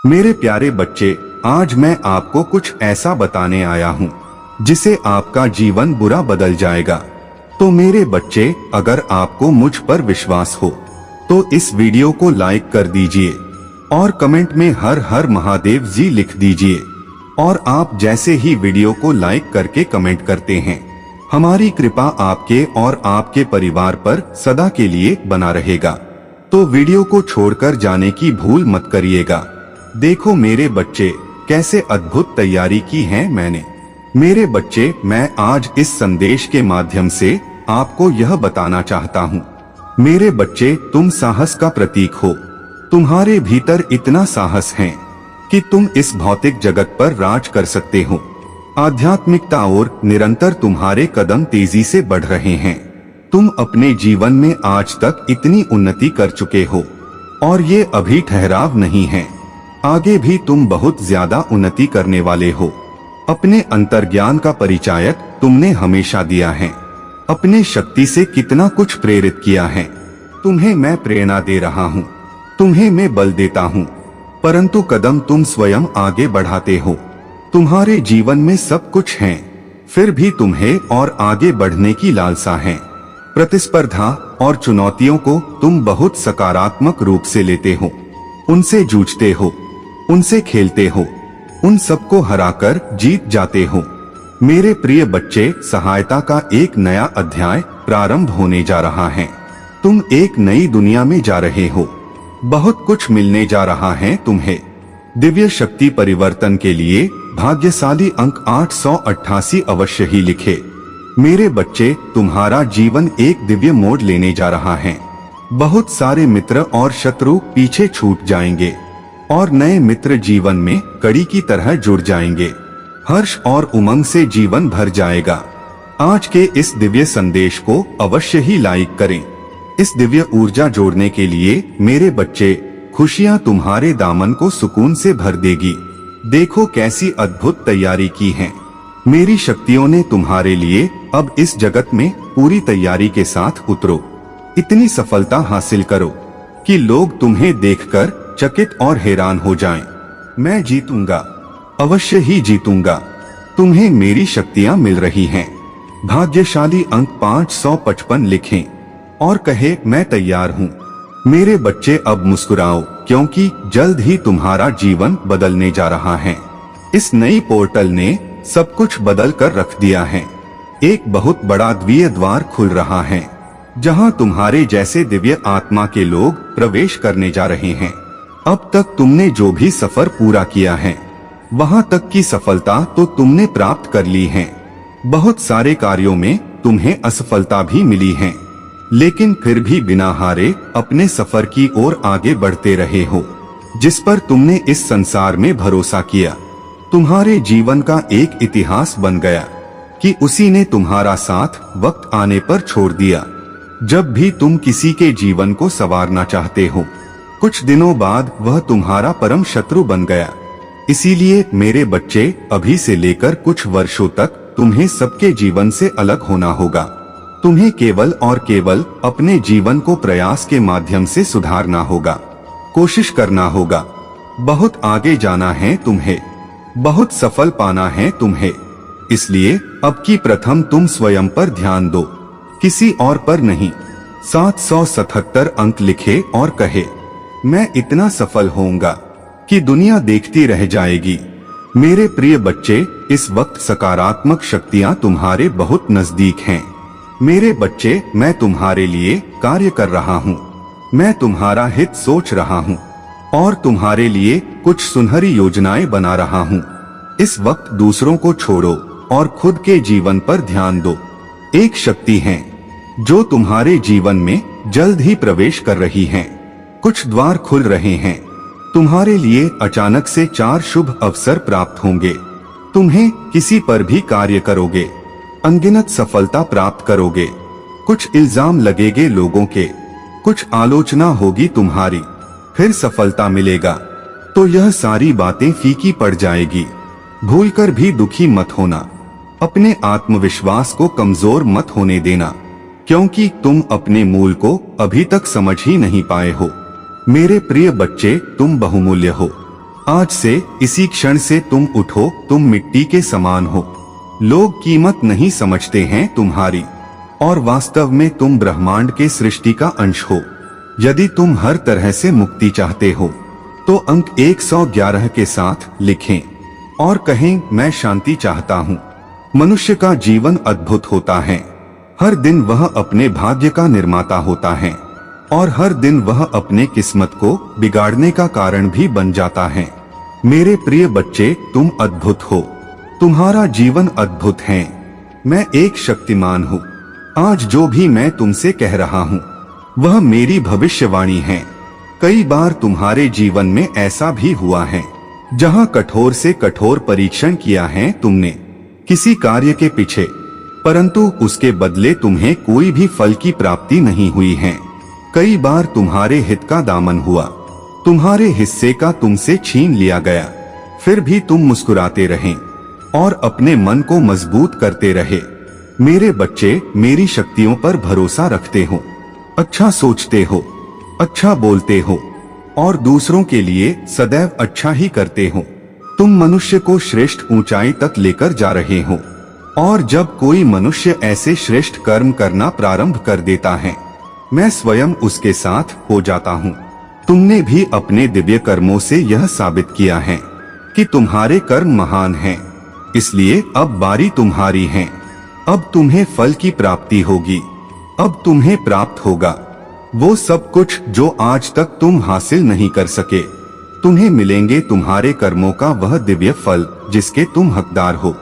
मेरे प्यारे बच्चे, आज मैं आपको कुछ ऐसा बताने आया हूँ जिसे आपका जीवन बुरा बदल जाएगा। तो मेरे बच्चे, अगर आपको मुझ पर विश्वास हो तो इस वीडियो को लाइक कर दीजिए और कमेंट में हर हर महादेव जी लिख दीजिए। और आप जैसे ही वीडियो को लाइक करके कमेंट करते हैं, हमारी कृपा आपके और आपके परिवार पर सदा के लिए बना रहेगा। तो वीडियो को छोड़कर जाने की भूल मत करिएगा। देखो मेरे बच्चे, कैसे अद्भुत तैयारी की है मैंने। मेरे बच्चे, मैं आज इस संदेश के माध्यम से आपको यह बताना चाहता हूँ। मेरे बच्चे, तुम साहस का प्रतीक हो। तुम्हारे भीतर इतना साहस है कि तुम इस भौतिक जगत पर राज कर सकते हो। आध्यात्मिकता और निरंतर तुम्हारे कदम तेजी से बढ़ रहे हैं। तुम अपने जीवन में आज तक इतनी उन्नति कर चुके हो और ये अभी ठहराव नहीं है। आगे भी तुम बहुत ज्यादा उन्नति करने वाले हो। अपने अंतर्ज्ञान का परिचायक तुमने हमेशा दिया है। अपने शक्ति से कितना कुछ प्रेरित किया है। तुम्हें मैं प्रेरणा दे रहा हूँ, तुम्हें मैं बल देता हूँ, परंतु कदम तुम स्वयं आगे बढ़ाते हो। तुम्हारे जीवन में सब कुछ है, फिर भी तुम्हें और आगे बढ़ने की लालसा है। प्रतिस्पर्धा और चुनौतियों को तुम बहुत सकारात्मक रूप से लेते हो, उनसे जूझते हो, उनसे खेलते हो, उन सबको हराकर जीत जाते हो। मेरे प्रिय बच्चे, सहायता का एक नया अध्याय प्रारंभ होने जा रहा है। तुम एक नई दुनिया में जा रहे हो। बहुत कुछ मिलने जा रहा है तुम्हें। दिव्य शक्ति परिवर्तन के लिए भाग्यशाली अंक 888 अवश्य ही लिखे। मेरे बच्चे, तुम्हारा जीवन एक दिव्य मोड़ लेने जा रहा है। बहुत सारे मित्र और शत्रु पीछे छूट जाएंगे और नए मित्र जीवन में कड़ी की तरह जुड़ जाएंगे। हर्ष और उमंग से जीवन भर जाएगा। आज के इस दिव्य संदेश को अवश्य ही लाइक करें। इस दिव्य ऊर्जा जोड़ने के लिए मेरे बच्चे, खुशियां तुम्हारे दामन को सुकून से भर देगी। देखो कैसी अद्भुत तैयारी की है। मेरी शक्तियों ने तुम्हारे लिए अब इस जगत में पूरी तैयारी के साथ उतरो। इतनी सफलता हासिल करो कि लोग तुम्हें देखकर चकित और हैरान हो जाएं। मैं जीतूंगा, अवश्य ही जीतूंगा। तुम्हें मेरी शक्तियां मिल रही हैं। भाग्यशाली अंक 555 लिखें और कहे, मैं तैयार हूँ। मेरे बच्चे, अब मुस्कुराओ, क्योंकि जल्द ही तुम्हारा जीवन बदलने जा रहा है। इस नई पोर्टल ने सब कुछ बदल कर रख दिया है। एक बहुत बड़ा दिव्य द्वार खुल रहा है, जहां तुम्हारे जैसे दिव्य आत्मा के लोग प्रवेश करने जा रहे हैं। अब तक तुमने जो भी सफर पूरा किया है, वहां तक की सफलता तो तुमने प्राप्त कर ली है। बहुत सारे कार्यों में तुम्हें असफलता भी मिली है, लेकिन फिर भी बिना हारे अपने सफर की ओर आगे बढ़ते रहे हो। जिस पर तुमने इस संसार में भरोसा किया, तुम्हारे जीवन का एक इतिहास बन गया कि उसी ने तुम्हारा साथ वक्त आने पर छोड़ दिया। जब भी तुम किसी के जीवन को संवारना चाहते हो, कुछ दिनों बाद वह तुम्हारा परम शत्रु बन गया। इसीलिए मेरे बच्चे, अभी से लेकर कुछ वर्षों तक तुम्हें सबके जीवन से अलग होना होगा। तुम्हें केवल और केवल अपने जीवन को प्रयास के माध्यम से सुधारना होगा, कोशिश करना होगा। बहुत आगे जाना है तुम्हें, बहुत सफल पाना है तुम्हें। इसलिए अब की प्रथम तुम स्वयं पर ध्यान दो, किसी और पर नहीं। 777 अंक लिखे और कहे, मैं इतना सफल होऊंगा कि दुनिया देखती रह जाएगी। मेरे प्रिय बच्चे, इस वक्त सकारात्मक शक्तियां तुम्हारे बहुत नजदीक हैं। मेरे बच्चे, मैं तुम्हारे लिए कार्य कर रहा हूँ। मैं तुम्हारा हित सोच रहा हूँ और तुम्हारे लिए कुछ सुनहरी योजनाएं बना रहा हूँ। इस वक्त दूसरों को छोड़ो और खुद के जीवन पर ध्यान दो। एक शक्ति है जो तुम्हारे जीवन में जल्द ही प्रवेश कर रही है। कुछ द्वार खुल रहे हैं। तुम्हारे लिए अचानक से 4 शुभ अवसर प्राप्त होंगे। तुम्हें किसी पर भी कार्य करोगे, अनगिनत सफलता प्राप्त करोगे। कुछ इल्जाम लगेंगे लोगों के, कुछ आलोचना होगी तुम्हारी, फिर सफलता मिलेगा। तो यह सारी बातें फीकी पड़ जाएगी। भूलकर भी दुखी मत होना। अपने आत्मविश्वास को कमजोर मत होने देना, क्योंकि तुम अपने मूल को अभी तक समझ ही नहीं पाए हो। मेरे प्रिय बच्चे, तुम बहुमूल्य हो। आज से इसी क्षण से तुम उठो, तुम मिट्टी के समान हो। लोग कीमत नहीं समझते हैं तुम्हारी, और वास्तव में तुम ब्रह्मांड के सृष्टि का अंश हो। यदि तुम हर तरह से मुक्ति चाहते हो तो अंक 111 के साथ लिखें और कहें, मैं शांति चाहता हूँ। मनुष्य का जीवन अद्भुत होता है। हर दिन वह अपने भाग्य का निर्माता होता है और हर दिन वह अपने किस्मत को बिगाड़ने का कारण भी बन जाता है। मेरे प्रिय बच्चे, तुम अद्भुत हो। तुम्हारा जीवन अद्भुत है। मैं एक शक्तिमान हूँ। आज जो भी मैं तुमसे कह रहा हूँ वह मेरी भविष्यवाणी है। कई बार तुम्हारे जीवन में ऐसा भी हुआ है जहाँ कठोर से कठोर परीक्षण किया है तुमने किसी कार्य के पीछे, परंतु उसके बदले तुम्हें कोई भी फल की प्राप्ति नहीं हुई है। कई बार तुम्हारे हित का दामन हुआ, तुम्हारे हिस्से का तुमसे छीन लिया गया, फिर भी तुम मुस्कुराते रहे और अपने मन को मजबूत करते रहे। मेरे बच्चे, मेरी शक्तियों पर भरोसा रखते हो, अच्छा सोचते हो, अच्छा बोलते हो और दूसरों के लिए सदैव अच्छा ही करते हो। तुम मनुष्य को श्रेष्ठ ऊंचाई तक लेकर जा रहे हो और जब कोई मनुष्य ऐसे श्रेष्ठ कर्म करना प्रारंभ कर देता है, मैं स्वयं उसके साथ हो जाता हूँ। तुमने भी अपने दिव्य कर्मों से यह साबित किया है कि तुम्हारे कर्म महान हैं। इसलिए अब बारी तुम्हारी है। अब तुम्हें फल की प्राप्ति होगी। अब तुम्हें प्राप्त होगा वो सब कुछ जो आज तक तुम हासिल नहीं कर सके। तुम्हें मिलेंगे तुम्हारे कर्मों का वह दिव्य फल जिसके तुम हकदार हो।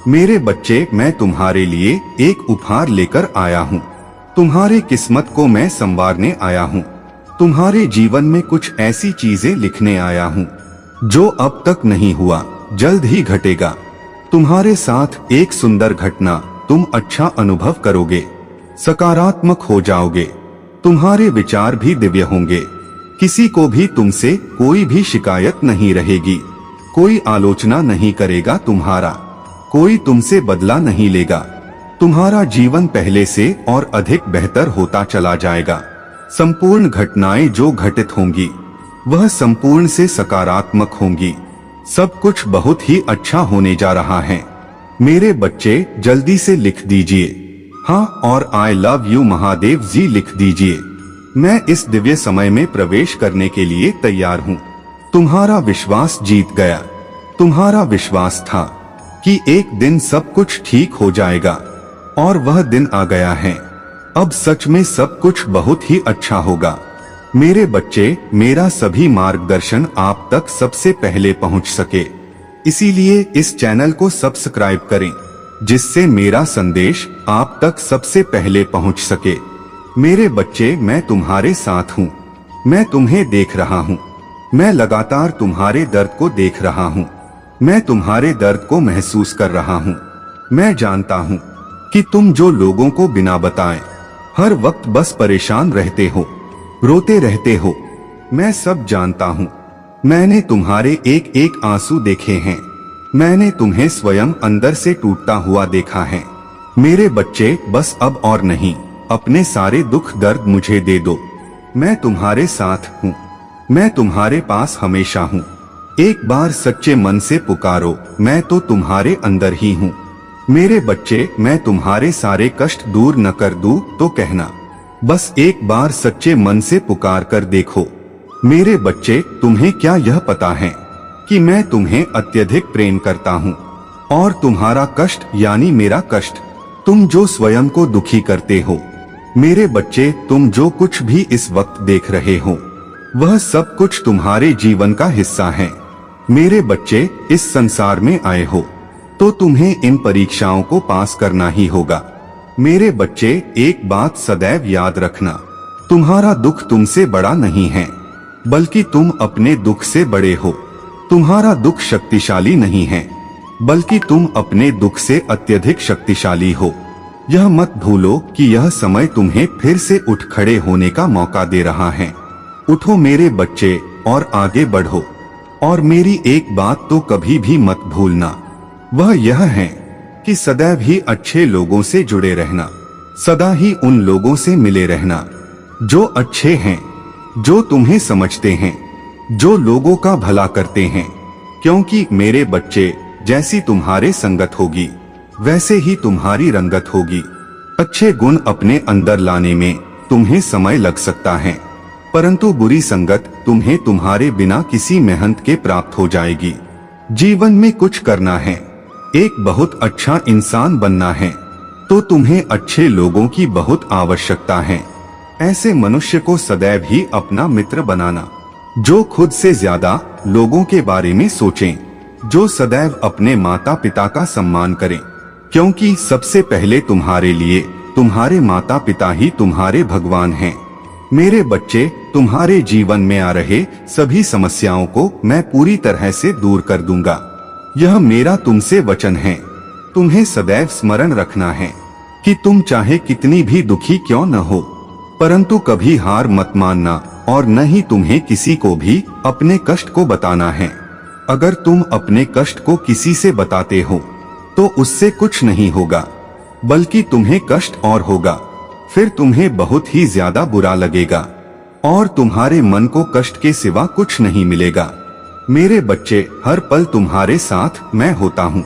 मेरे बच्चे, मैं तुम्हारे लिए एक उपहार लेकर आया हूँ। तुम्हारे किस्मत को मैं संवारने आया हूँ। तुम्हारे जीवन में कुछ ऐसी चीजें लिखने आया हूँ जो अब तक नहीं हुआ, जल्द ही घटेगा। तुम्हारे साथ एक सुंदर घटना, तुम अच्छा अनुभव करोगे, सकारात्मक हो जाओगे। तुम्हारे विचार भी दिव्य होंगे। किसी को भी तुमसे कोई भी शिकायत नहीं रहेगी। कोई आलोचना नहीं करेगा तुम्हारा, कोई तुमसे बदला नहीं लेगा। तुम्हारा जीवन पहले से और अधिक बेहतर होता चला जाएगा। संपूर्ण घटनाएं जो घटित होंगी वह संपूर्ण से सकारात्मक होंगी। सब कुछ बहुत ही अच्छा होने जा रहा है। मेरे बच्चे, जल्दी से लिख दीजिए हाँ और आई लव यू महादेव जी लिख दीजिए। मैं इस दिव्य समय में प्रवेश करने के लिए तैयार हूँ। तुम्हारा विश्वास जीत गया। तुम्हारा विश्वास था कि एक दिन सब कुछ ठीक हो जाएगा और वह दिन आ गया है। अब सच में सब कुछ बहुत ही अच्छा होगा। मेरे बच्चे, मेरा सभी मार्गदर्शन आप तक सबसे पहले पहुंच सके, इसीलिए इस चैनल को सब्सक्राइब करें जिससे मेरा संदेश आप तक सबसे पहले पहुंच सके। मेरे बच्चे, मैं तुम्हारे साथ हूँ। मैं तुम्हें देख रहा हूँ। मैं लगातार तुम्हारे दर्द को देख रहा हूँ। मैं तुम्हारे दर्द को महसूस कर रहा हूँ। मैं जानता हूँ कि तुम जो लोगों को बिना बताए हर वक्त बस परेशान रहते हो, रोते रहते हो। मैं सब जानता हूँ। मैंने तुम्हारे एक एक आंसू देखे हैं। मैंने तुम्हें स्वयं अंदर से टूटता हुआ देखा है। मेरे बच्चे, बस अब और नहीं, अपने सारे दुख दर्द मुझे दे दो। मैं तुम्हारे साथ हूँ। मैं तुम्हारे पास हमेशा हूँ। एक बार सच्चे मन से पुकारो, मैं तो तुम्हारे अंदर ही हूँ। मेरे बच्चे, मैं तुम्हारे सारे कष्ट दूर न कर दूं तो कहना। बस एक बार सच्चे मन से पुकार कर देखो। मेरे बच्चे, तुम्हें क्या यह पता है कि मैं तुम्हें अत्यधिक प्रेम करता हूँ और तुम्हारा कष्ट यानी मेरा कष्ट, तुम जो स्वयं को दुखी करते हो। मेरे बच्चे, तुम जो कुछ भी इस वक्त देख रहे हो वह सब कुछ तुम्हारे जीवन का हिस्सा है। मेरे बच्चे, इस संसार में आए हो तो तुम्हें इन परीक्षाओं को पास करना ही होगा। मेरे बच्चे, एक बात सदैव याद रखना, तुम्हारा दुख तुमसे बड़ा नहीं है, बल्कि तुम अपने दुख से बड़े हो। तुम्हारा दुख शक्तिशाली नहीं है, बल्कि तुम अपने दुख से अत्यधिक शक्तिशाली हो। यह मत भूलो कि यह समय तुम्हें फिर से उठ खड़े होने का मौका दे रहा है। उठो मेरे बच्चे और आगे बढ़ो। और मेरी एक बात तो कभी भी मत भूलना, वह यह है कि सदैव ही अच्छे लोगों से जुड़े रहना, सदा ही उन लोगों से मिले रहना जो अच्छे हैं, जो तुम्हें समझते हैं, जो लोगों का भला करते हैं, क्योंकि मेरे बच्चे जैसी तुम्हारे संगत होगी वैसे ही तुम्हारी रंगत होगी। अच्छे गुण अपने अंदर लाने में तुम्हें समय लग सकता है, परंतु बुरी संगत तुम्हें तुम्हारे बिना किसी मेहनत के प्राप्त हो जाएगी। जीवन में कुछ करना है, एक बहुत अच्छा इंसान बनना है, तो तुम्हें अच्छे लोगों की बहुत आवश्यकता है। ऐसे मनुष्य को सदैव ही अपना मित्र बनाना, जो खुद से ज्यादा लोगों के बारे में सोचें, जो सदैव अपने माता पिता का सम्मान करें, क्योंकि सबसे पहले तुम्हारे लिए तुम्हारे माता पिता ही तुम्हारे भगवान हैं। मेरे बच्चे, तुम्हारे जीवन में आ रहे सभी समस्याओं को मैं पूरी तरह से दूर कर दूंगा। यह मेरा तुमसे वचन है। तुम्हें सदैव स्मरण रखना है कि तुम चाहे कितनी भी दुखी क्यों न हो, परंतु कभी हार मत मानना और न ही तुम्हें किसी को भी अपने कष्ट को बताना है। अगर तुम अपने कष्ट को किसी से बताते हो तो उससे कुछ नहीं होगा, बल्कि तुम्हें कष्ट और होगा। फिर तुम्हें बहुत ही ज्यादा बुरा लगेगा और तुम्हारे मन को कष्ट के सिवा कुछ नहीं मिलेगा। मेरे बच्चे, हर पल तुम्हारे साथ मैं होता हूँ,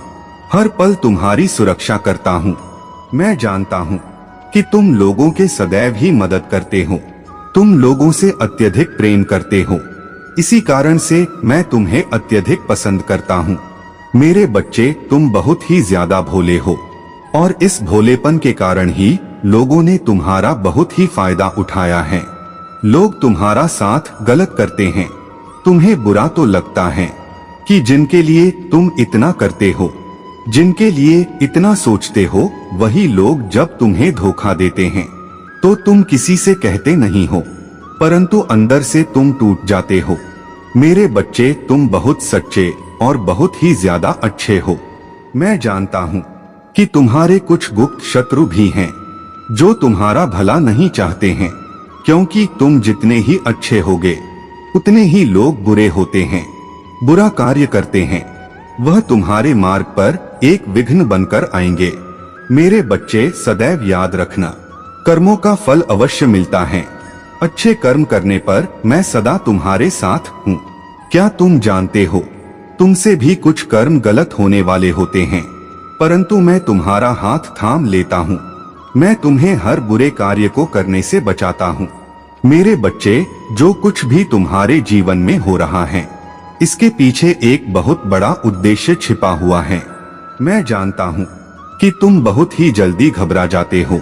हर पल तुम्हारी सुरक्षा करता हूँ। मैं जानता हूँ कि तुम लोगों के सदैव ही मदद करते हो, तुम लोगों से अत्यधिक प्रेम करते हो, इसी कारण से मैं तुम्हें अत्यधिक पसंद करता हूँ। मेरे बच्चे, तुम बहुत ही ज्यादा भोले हो और इस भोलेपन के कारण ही लोगों ने तुम्हारा बहुत ही फायदा उठाया है। लोग तुम्हारा साथ गलत करते हैं। तुम्हें बुरा तो लगता है कि जिनके लिए तुम इतना करते हो, जिनके लिए इतना सोचते हो, वही लोग जब तुम्हें धोखा देते हैं तो तुम किसी से कहते नहीं हो, परंतु अंदर से तुम टूट जाते हो। मेरे बच्चे, तुम बहुत सच्चे और बहुत ही ज्यादा अच्छे हो। मैं जानता हूँ कि तुम्हारे कुछ गुप्त शत्रु भी हैं जो तुम्हारा भला नहीं चाहते हैं, क्योंकि तुम जितने ही अच्छे होगे उतने ही लोग बुरे होते हैं, बुरा कार्य करते हैं। वह तुम्हारे मार्ग पर एक विघ्न बनकर आएंगे। मेरे बच्चे, सदैव याद रखना, कर्मों का फल अवश्य मिलता है। अच्छे कर्म करने पर मैं सदा तुम्हारे साथ हूँ। क्या तुम जानते हो, तुमसे भी कुछ कर्म गलत होने वाले होते हैं, परंतु मैं तुम्हारा हाथ थाम लेता हूँ। मैं तुम्हें हर बुरे कार्य को करने से बचाता हूँ। मेरे बच्चे, जो कुछ भी तुम्हारे जीवन में हो रहा है, इसके पीछे एक बहुत बड़ा उद्देश्य छिपा हुआ है। मैं जानता हूँ कि तुम बहुत ही जल्दी घबरा जाते हो,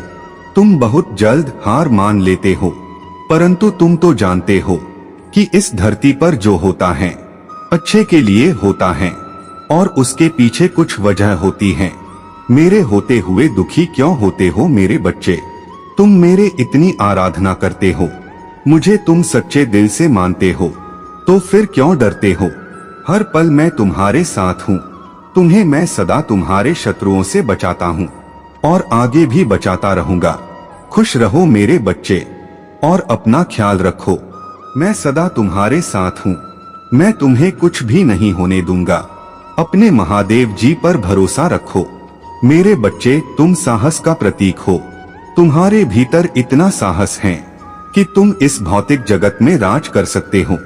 तुम बहुत जल्द हार मान लेते हो, परंतु तुम तो जानते हो कि इस धरती पर जो होता है अच्छे के लिए होता है और उसके पीछे कुछ वजह होती है। मेरे होते हुए दुखी क्यों होते हो मेरे बच्चे? तुम मेरे इतनी आराधना करते हो, मुझे तुम सच्चे दिल से मानते हो, तो फिर क्यों डरते हो? हर पल मैं तुम्हारे साथ हूँ। तुम्हें मैं सदा तुम्हारे शत्रुओं से बचाता हूँ और आगे भी बचाता रहूंगा। खुश रहो मेरे बच्चे और अपना ख्याल रखो। मैं सदा तुम्हारे साथ हूँ। मैं तुम्हें कुछ भी नहीं होने दूंगा। अपने महादेव जी पर भरोसा रखो। मेरे बच्चे, तुम साहस का प्रतीक हो। तुम्हारे भीतर इतना साहस है कि तुम इस भौतिक जगत में राज कर सकते हो।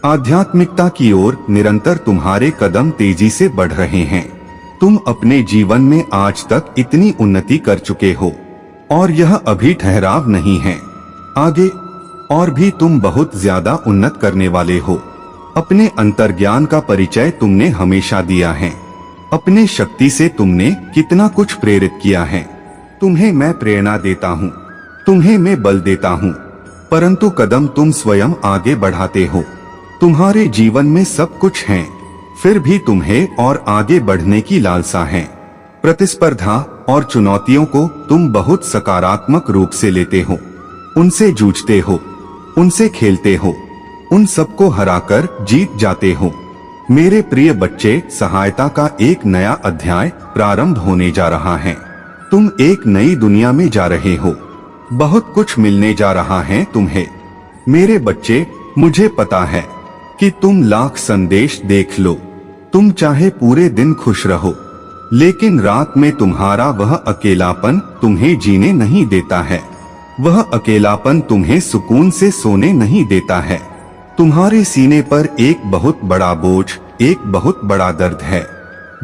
आध्यात्मिकता की ओर निरंतर तुम्हारे कदम तेजी से बढ़ रहे हैं। तुम अपने जीवन में आज तक इतनी उन्नति कर चुके हो और यह अभी ठहराव नहीं है। आगे और भी तुम बहुत ज्यादा उन्नत करने वाले हो। अपने अंतर्ज्ञान का परिचय तुमने हमेशा दिया है। अपने शक्ति से तुमने कितना कुछ प्रेरित किया है। तुम्हें मैं प्रेरणा देता हूँ, तुम्हें मैं बल देता हूँ, परंतु कदम तुम स्वयं आगे बढ़ाते हो। तुम्हारे जीवन में सब कुछ है, फिर भी तुम्हें और आगे बढ़ने की लालसा है। प्रतिस्पर्धा और चुनौतियों को तुम बहुत सकारात्मक रूप से लेते हो, उनसे जूझते हो, उनसे खेलते हो, उन सबको हराकर जीत जाते हो। मेरे प्रिय बच्चे, सहायता का एक नया अध्याय प्रारंभ होने जा रहा है। तुम एक नई दुनिया में जा रहे हो। बहुत कुछ मिलने जा रहा है तुम्हें। मेरे बच्चे, मुझे पता है कि तुम लाख संदेश देख लो, तुम चाहे पूरे दिन खुश रहो, लेकिन रात में तुम्हारा वह अकेलापन तुम्हें जीने नहीं देता है। वह अकेलापन तुम्हें सुकून से सोने नहीं देता है। तुम्हारे सीने पर एक बहुत बड़ा बोझ, एक बहुत बड़ा दर्द है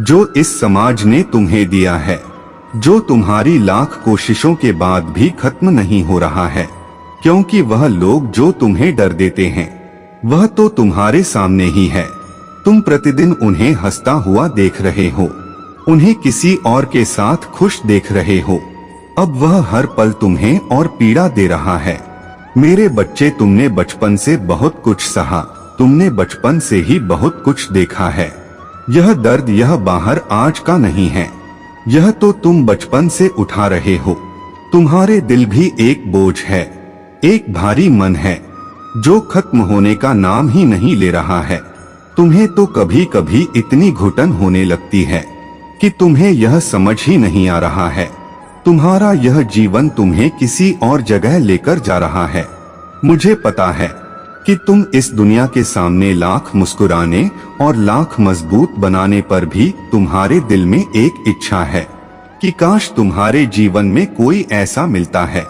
जो इस समाज ने तुम्हें दिया है, जो तुम्हारी लाख कोशिशों के बाद भी खत्म नहीं हो रहा है। क्योंकि वह लोग जो तुम्हें डर देते हैं वह तो तुम्हारे सामने ही है। तुम प्रतिदिन उन्हें हंसता हुआ देख रहे हो, उन्हें किसी और के साथ खुश देख रहे हो। अब वह हर पल तुम्हें और पीड़ा दे रहा है। मेरे बच्चे, तुमने बचपन से बहुत कुछ सहा, तुमने बचपन से ही बहुत कुछ देखा है। यह दर्द, यह बाहर आज का नहीं है, यह तो तुम बचपन से उठा रहे हो। तुम्हारे दिल भी एक बोझ है, एक भारी मन है जो खत्म होने का नाम ही नहीं ले रहा है। तुम्हें तो कभी कभी इतनी घुटन होने लगती है कि तुम्हें यह समझ ही नहीं आ रहा है तुम्हारा यह जीवन तुम्हें किसी और जगह लेकर जा रहा है। मुझे पता है कि तुम इस दुनिया के सामने लाख मुस्कुराने और लाख मजबूत बनाने पर भी तुम्हारे दिल में एक इच्छा है कि काश तुम्हारे जीवन में कोई ऐसा मिलता है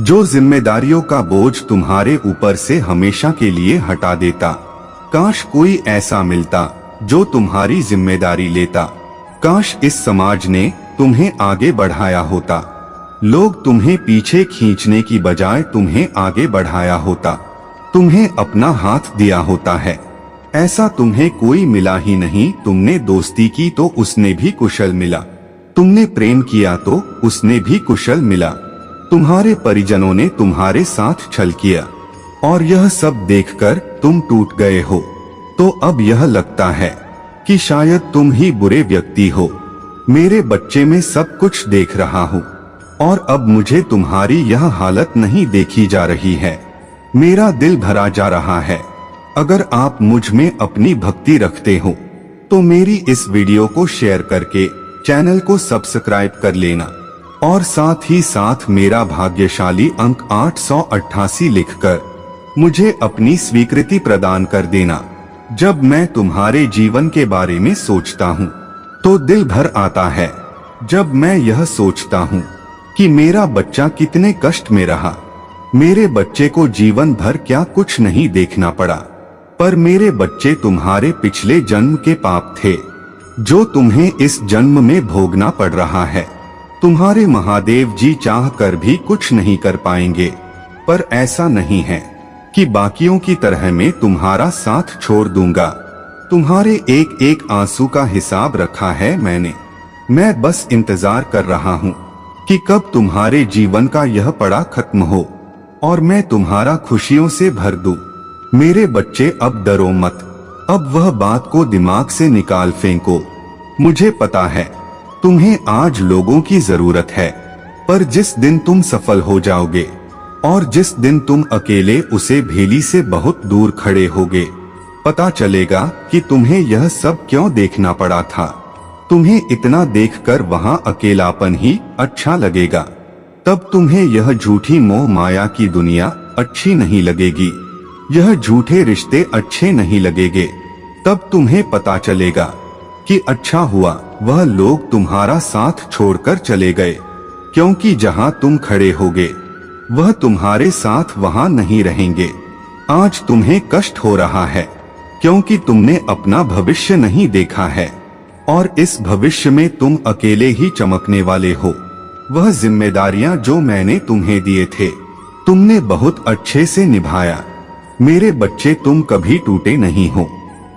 जो जिम्मेदारियों का बोझ तुम्हारे ऊपर से हमेशा के लिए हटा देता। काश कोई ऐसा मिलता जो तुम्हारी जिम्मेदारी लेता। काश इस समाज ने तुम्हें आगे बढ़ाया होता, लोग तुम्हें पीछे खींचने की बजाय तुम्हें आगे बढ़ाया होता, तुम्हें अपना हाथ दिया होता है। ऐसा तुम्हें कोई मिला ही नहीं। तुमने दोस्ती की तो उसने भी कुशल मिला, तुमने प्रेम किया तो उसने भी कुशल मिला। तुम्हारे परिजनों ने तुम्हारे साथ छल किया और यह सब देखकर तुम टूट गए हो। तो अब यह लगता है कि शायद तुम ही बुरे व्यक्ति हो। मेरे बच्चे, में सब कुछ देख रहा हूँ और अब मुझे तुम्हारी यह हालत नहीं देखी जा रही है। मेरा दिल भरा जा रहा है। अगर आप मुझ में अपनी भक्ति रखते हो तो मेरी इस वीडियो को शेयर करके चैनल को सब्सक्राइब कर लेना और साथ ही साथ मेरा भाग्यशाली अंक 888 लिखकर मुझे अपनी स्वीकृति प्रदान कर देना। जब मैं तुम्हारे जीवन के बारे में सोचता हूँ तो दिल भर आता है। जब मैं यह सोचता हूँ कि मेरा बच्चा कितने कष्ट में रहा, मेरे बच्चे को जीवन भर क्या कुछ नहीं देखना पड़ा, पर मेरे बच्चे तुम्हारे पिछले जन्म के पाप थे जो तुम्हें इस जन्म में भोगना पड़ रहा है। तुम्हारे महादेव जी चाह कर भी कुछ नहीं कर पाएंगे, पर ऐसा नहीं है कि बाकियों की तरह मैं तुम्हारा साथ छोड़ दूंगा। तुम्हारे एक एक आंसू का हिसाब रखा है मैंने। मैं बस इंतजार कर रहा हूँ कि कब तुम्हारे जीवन का यह पड़ा खत्म हो और मैं तुम्हारा खुशियों से भर दूं। मेरे बच्चे, अब डरो मत, अब वह बात को दिमाग से निकाल फेंको। मुझे पता है तुम्हें आज लोगों की जरूरत है, पर जिस दिन तुम सफल हो जाओगे और जिस दिन तुम अकेले उसे भेली से बहुत दूर खड़े होगे, पता चलेगा कि तुम्हें यह सब क्यों देखना पड़ा था। तुम्हें इतना देखकर वहां अकेलापन ही अच्छा लगेगा। तब तुम्हें यह झूठी मोह माया की दुनिया अच्छी नहीं लगेगी, यह झूठे रिश्ते अच्छे नहीं लगेंगे। तब तुम्हें पता चलेगा कि अच्छा हुआ वह लोग तुम्हारा साथ छोड़कर चले गए, क्योंकि जहां तुम खड़े होगे वह तुम्हारे साथ वहां नहीं रहेंगे। आज तुम्हें कष्ट हो रहा है क्योंकि तुमने अपना भविष्य नहीं देखा है और इस भविष्य में तुम अकेले ही चमकने वाले हो। वह जिम्मेदारियां जो मैंने तुम्हें दिए थे तुमने बहुत अच्छे से निभाया। मेरे बच्चे, तुम कभी टूटे नहीं हो।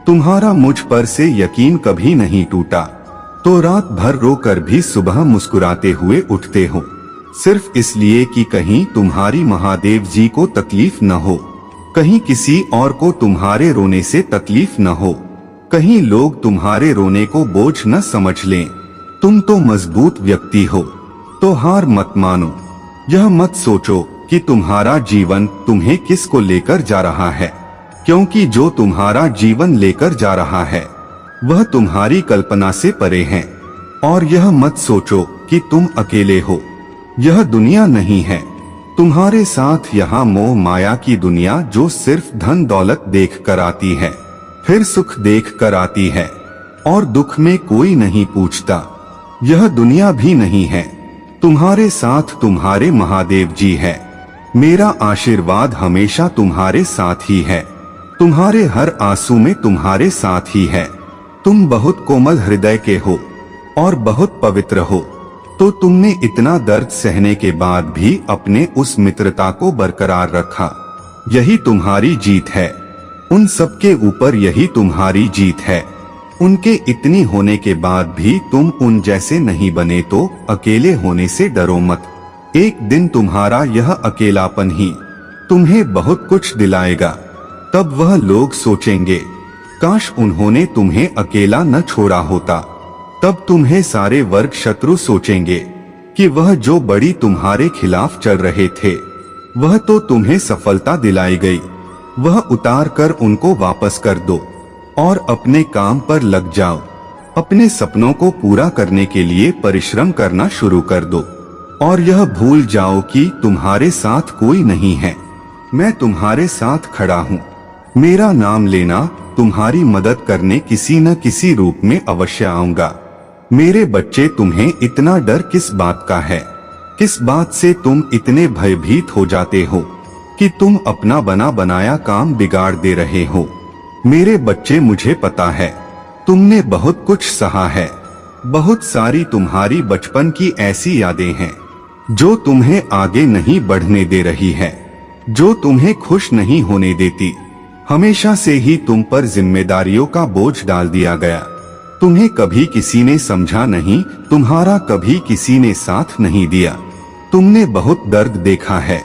तुम्हारा मुझ पर से यकीन कभी नहीं टूटा, तो रात भर रोकर भी सुबह मुस्कुराते हुए उठते हो, सिर्फ इसलिए कि कहीं तुम्हारी महादेव जी को तकलीफ न हो, कहीं किसी और को तुम्हारे रोने से तकलीफ न हो, कहीं लोग तुम्हारे रोने को बोझ न समझ लें। तुम तो मजबूत व्यक्ति हो, तो हार मत मानो। यह मत सोचो कि तुम्हारा जीवन तुम्हें किस को लेकर जा रहा है, क्योंकि जो तुम्हारा जीवन लेकर जा रहा है वह तुम्हारी कल्पना से परे है। और यह मत सोचो कि तुम अकेले हो, यह दुनिया नहीं है। तुम्हारे साथ यहाँ मोह माया की दुनिया जो सिर्फ धन दौलत देख कर आती है, फिर सुख देख कर आती है और दुख में कोई नहीं पूछता, यह दुनिया भी नहीं है। तुम्हारे साथ तुम्हारे महादेव जी है। मेरा आशीर्वाद हमेशा तुम्हारे साथ ही है। तुम्हारे हर आंसू में तुम्हारे साथ ही है। तुम बहुत कोमल हृदय के हो और बहुत पवित्र हो, तो तुमने इतना दर्द सहने के बाद भी अपने उस मित्रता को बरकरार रखा। यही तुम्हारी जीत है। उन सबके ऊपर यही तुम्हारी जीत है। उनके इतनी होने के बाद भी तुम उन जैसे नहीं बने, तो अकेले होने से डरो मत। एक दिन तुम्हारा यह अकेलापन ही तुम्हें बहुत कुछ दिलाएगा। तब वह लोग सोचेंगे, काश उन्होंने तुम्हें अकेला न छोड़ा होता। तब तुम्हें सारे वर्ग शत्रु सोचेंगे कि वह जो बड़ी तुम्हारे खिलाफ चल रहे थे, वह तो तुम्हें सफलता दिलाई गई। वह उतार कर उनको वापस कर दो और अपने काम पर लग जाओ। अपने सपनों को पूरा करने के लिए परिश्रम करना शुरू कर दो और यह भूल जाओ कि तुम्हारे साथ कोई नहीं है। मैं तुम्हारे साथ खड़ा हूँ। मेरा नाम लेना, तुम्हारी मदद करने किसी न किसी रूप में अवश्य आऊंगा। मेरे बच्चे, तुम्हें इतना डर किस बात का है? किस बात से तुम इतने भयभीत हो जाते हो कि तुम अपना बना बनाया काम बिगाड़ दे रहे हो? मेरे बच्चे, मुझे पता है तुमने बहुत कुछ सहा है। बहुत सारी तुम्हारी बचपन की ऐसी यादें हैं जो तुम्हें आगे नहीं बढ़ने दे रही है, जो तुम्हें खुश नहीं होने देती। हमेशा से ही तुम पर जिम्मेदारियों का बोझ डाल दिया गया। तुम्हें कभी किसी ने समझा नहीं, तुम्हारा कभी किसी ने साथ नहीं दिया। तुमने बहुत दर्द देखा है।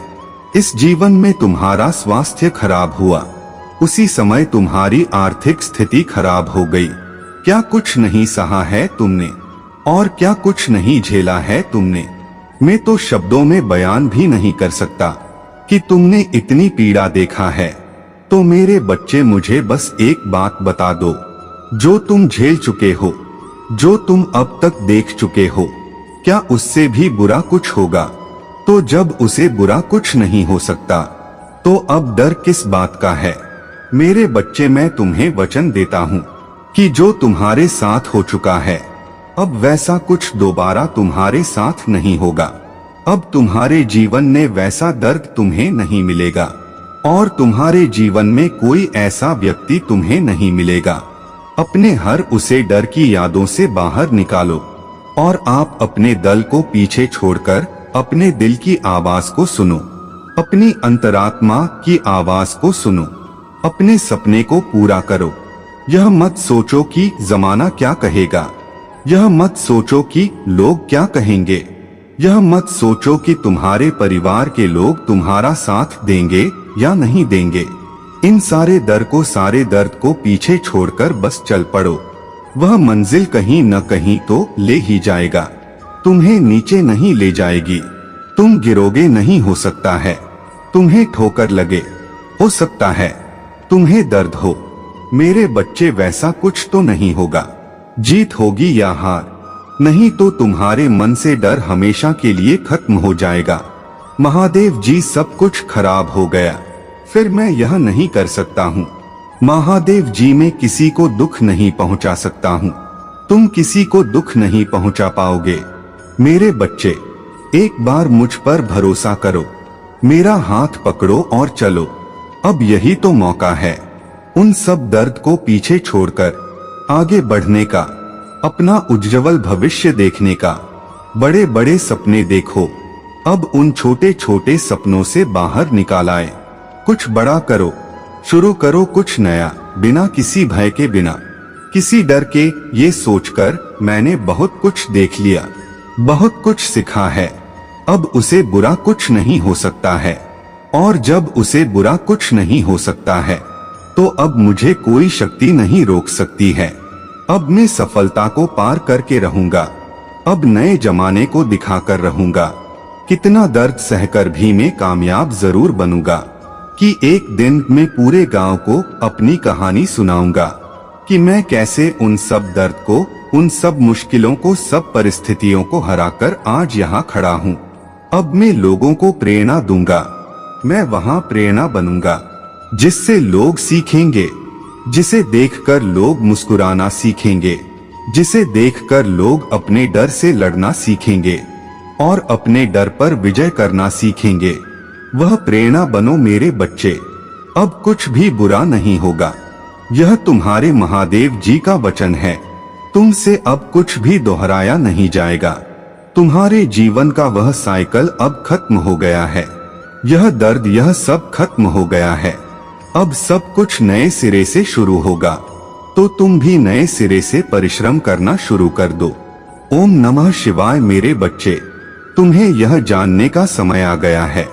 इस जीवन में तुम्हारा स्वास्थ्य खराब हुआ, उसी समय तुम्हारी आर्थिक स्थिति खराब हो गई। क्या कुछ नहीं सहा है तुमने, और क्या कुछ नहीं झेला है तुमने? मैं तो शब्दों में बयान भी नहीं कर सकता कि तुमने इतनी पीड़ा देखा है। तो मेरे बच्चे, मुझे बस एक बात बता दो, जो तुम झेल चुके हो, जो तुम अब तक देख चुके हो, क्या उससे भी बुरा कुछ होगा? तो जब उसे बुरा कुछ नहीं हो सकता, तो अब डर किस बात का है? मेरे बच्चे, मैं तुम्हें वचन देता हूँ कि जो तुम्हारे साथ हो चुका है, अब वैसा कुछ दोबारा तुम्हारे साथ नहीं होगा। अब तुम्हारे जीवन में वैसा दर्द तुम्हें नहीं मिलेगा और तुम्हारे जीवन में कोई ऐसा व्यक्ति तुम्हें नहीं मिलेगा। अपने हर उसे डर की यादों से बाहर निकालो और आप अपने दल को पीछे छोड़कर अपने दिल की आवाज को सुनो, अपनी अंतरात्मा की आवाज को सुनो, अपने सपने को पूरा करो। यह मत सोचो कि जमाना क्या कहेगा, यह मत सोचो कि लोग क्या कहेंगे, यह मत सोचो कि तुम्हारे परिवार के लोग तुम्हारा साथ देंगे या नहीं देंगे। इन सारे दर्द को पीछे छोड़कर बस चल पड़ो। वह मंजिल कहीं न कहीं तो ले ही जाएगा, तुम्हें नीचे नहीं ले जाएगी। तुम गिरोगे नहीं, हो सकता है तुम्हें ठोकर लगे, हो सकता है तुम्हें दर्द हो। मेरे बच्चे, वैसा कुछ तो नहीं होगा। जीत होगी या हार, नहीं तो तुम्हारे मन से डर हमेशा के लिए खत्म हो जाएगा। महादेव जी, सब कुछ खराब हो गया, फिर मैं यह नहीं कर सकता हूँ। महादेव जी, मैं किसी को दुख नहीं पहुँचा सकता हूँ। तुम किसी को दुख नहीं पहुँचा पाओगे। मेरे बच्चे, एक बार मुझ पर भरोसा करो, मेरा हाथ पकड़ो और चलो। अब यही तो मौका है उन सब दर्द को पीछे छोड़कर आगे बढ़ने का, अपना उज्जवल भविष्य देखने का। बड़े बड़े सपने देखो, अब उन छोटे छोटे सपनों से बाहर निकाल आए। कुछ बड़ा करो, शुरू करो कुछ नया, बिना किसी भय के, बिना किसी डर के। ये सोचकर मैंने बहुत कुछ देख लिया, बहुत कुछ सीखा है। अब उसे बुरा कुछ नहीं हो सकता है, और जब उसे बुरा कुछ नहीं हो सकता है, तो अब मुझे कोई शक्ति नहीं रोक सकती है। अब मैं सफलता को पार करके रहूंगा। अब नए जमाने को दिखाकर रहूंगा। कितना दर्द सहकर भी मैं कामयाब जरूर बनूंगा कि एक दिन मैं पूरे गांव को अपनी कहानी सुनाऊंगा कि मैं कैसे उन सब दर्द को, उन सब मुश्किलों को, सब परिस्थितियों को हराकर आज यहाँ खड़ा हूँ। अब मैं लोगों को प्रेरणा दूंगा। मैं वहाँ प्रेरणा बनूंगा जिससे लोग सीखेंगे, जिसे देखकर लोग मुस्कुराना सीखेंगे, जिसे देखकर लोग अपने डर से लड़ना सीखेंगे और अपने डर पर विजय करना सीखेंगे। वह प्रेरणा बनो मेरे बच्चे। अब कुछ भी बुरा नहीं होगा। यह तुम्हारे महादेव जी का वचन है। तुमसे अब कुछ भी दोहराया नहीं जाएगा। तुम्हारे जीवन का वह साइकिल अब खत्म हो गया है। यह दर्द, यह सब खत्म हो गया है। अब सब कुछ नए सिरे से शुरू होगा। तो तुम भी नए सिरे से परिश्रम करना शुरू कर दो। ओम नमः शिवाय। मेरे बच्चे, तुम्हें यह जानने का समय आ गया है,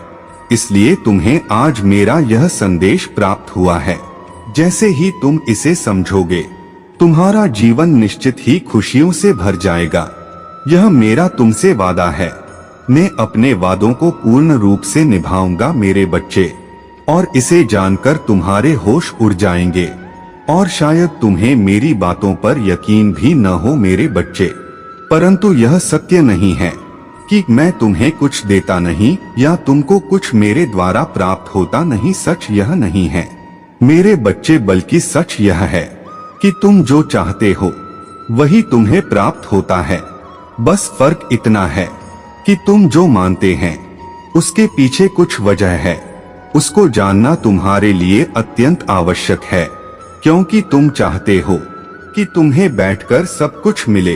इसलिए तुम्हें आज मेरा यह संदेश प्राप्त हुआ है। जैसे ही तुम इसे समझोगे, तुम्हारा जीवन निश्चित ही खुशियों से भर जाएगा। यह मेरा तुमसे वादा है। मैं अपने वादों को पूर्ण रूप से निभाऊंगा मेरे बच्चे, और इसे जानकर तुम्हारे होश उड़ जाएंगे। और शायद तुम्हें मेरी बातों पर यकीन भी न हो मेरे बच्चे, परंतु यह सत्य नहीं है कि मैं तुम्हें कुछ देता नहीं या तुमको कुछ मेरे द्वारा प्राप्त होता नहीं। सच यह नहीं है मेरे बच्चे, बल्कि सच यह है कि तुम जो चाहते हो वही तुम्हें प्राप्त होता है। बस फर्क इतना है कि तुम जो मानते हैं उसके पीछे कुछ वजह है। उसको जानना तुम्हारे लिए अत्यंत आवश्यक है, क्योंकि तुम चाहते हो कि तुम्हें बैठकर सब कुछ मिले।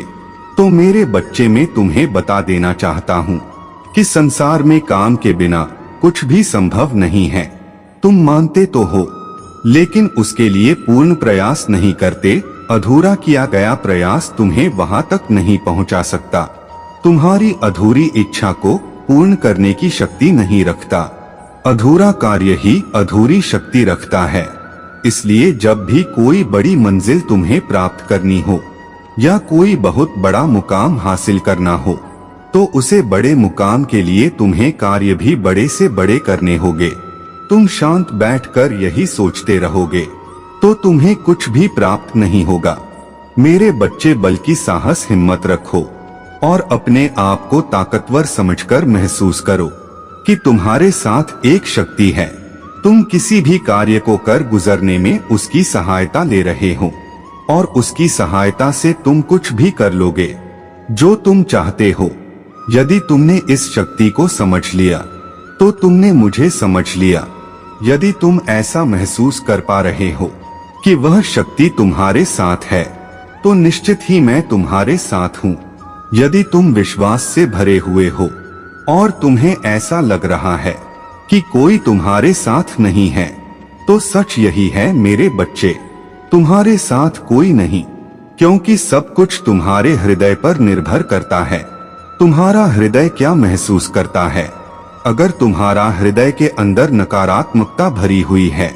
तो मेरे बच्चे, मैं तुम्हें बता देना चाहता हूँ कि संसार में काम के बिना कुछ भी संभव नहीं है। तुम मानते तो हो, लेकिन उसके लिए पूर्ण प्रयास नहीं करते। अधूरा किया गया प्रयास तुम्हें वहां तक नहीं पहुंचा सकता। तुम्हारी अधूरी इच्छा को पूर्ण करने की शक्ति नहीं रखता। अधूरा कार्य ही अधूरी शक्ति रखता है। इसलिए जब भी कोई बड़ी मंजिल तुम्हें प्राप्त करनी हो या कोई बहुत बड़ा मुकाम हासिल करना हो, तो उसे बड़े मुकाम के लिए तुम्हें कार्य भी बड़े से बड़े करने होंगे। तुम शांत बैठकर यही सोचते रहोगे तो तुम्हें कुछ भी प्राप्त नहीं होगा मेरे बच्चे, बल्कि साहस हिम्मत रखो और अपने आप को ताकतवर समझकर महसूस करो कि तुम्हारे साथ एक शक्ति है। तुम किसी भी कार्य को कर गुजरने में उसकी सहायता ले रहे हो, और उसकी सहायता से तुम कुछ भी कर लोगे जो तुम चाहते हो। यदि तुमने इस शक्ति को समझ लिया तो तुमने मुझे समझ लिया। यदि तुम ऐसा महसूस कर पा रहे हो कि वह शक्ति तुम्हारे साथ है, तो निश्चित ही मैं तुम्हारे साथ हूँ। यदि तुम विश्वास से भरे हुए हो और तुम्हें ऐसा लग रहा है कि कोई तुम्हारे साथ नहीं है, तो सच यही है मेरे बच्चे, तुम्हारे साथ कोई नहीं, क्योंकि सब कुछ तुम्हारे हृदय पर निर्भर करता है। तुम्हारा हृदय क्या महसूस करता है? अगर तुम्हारा हृदय के अंदर नकारात्मकता भरी हुई है,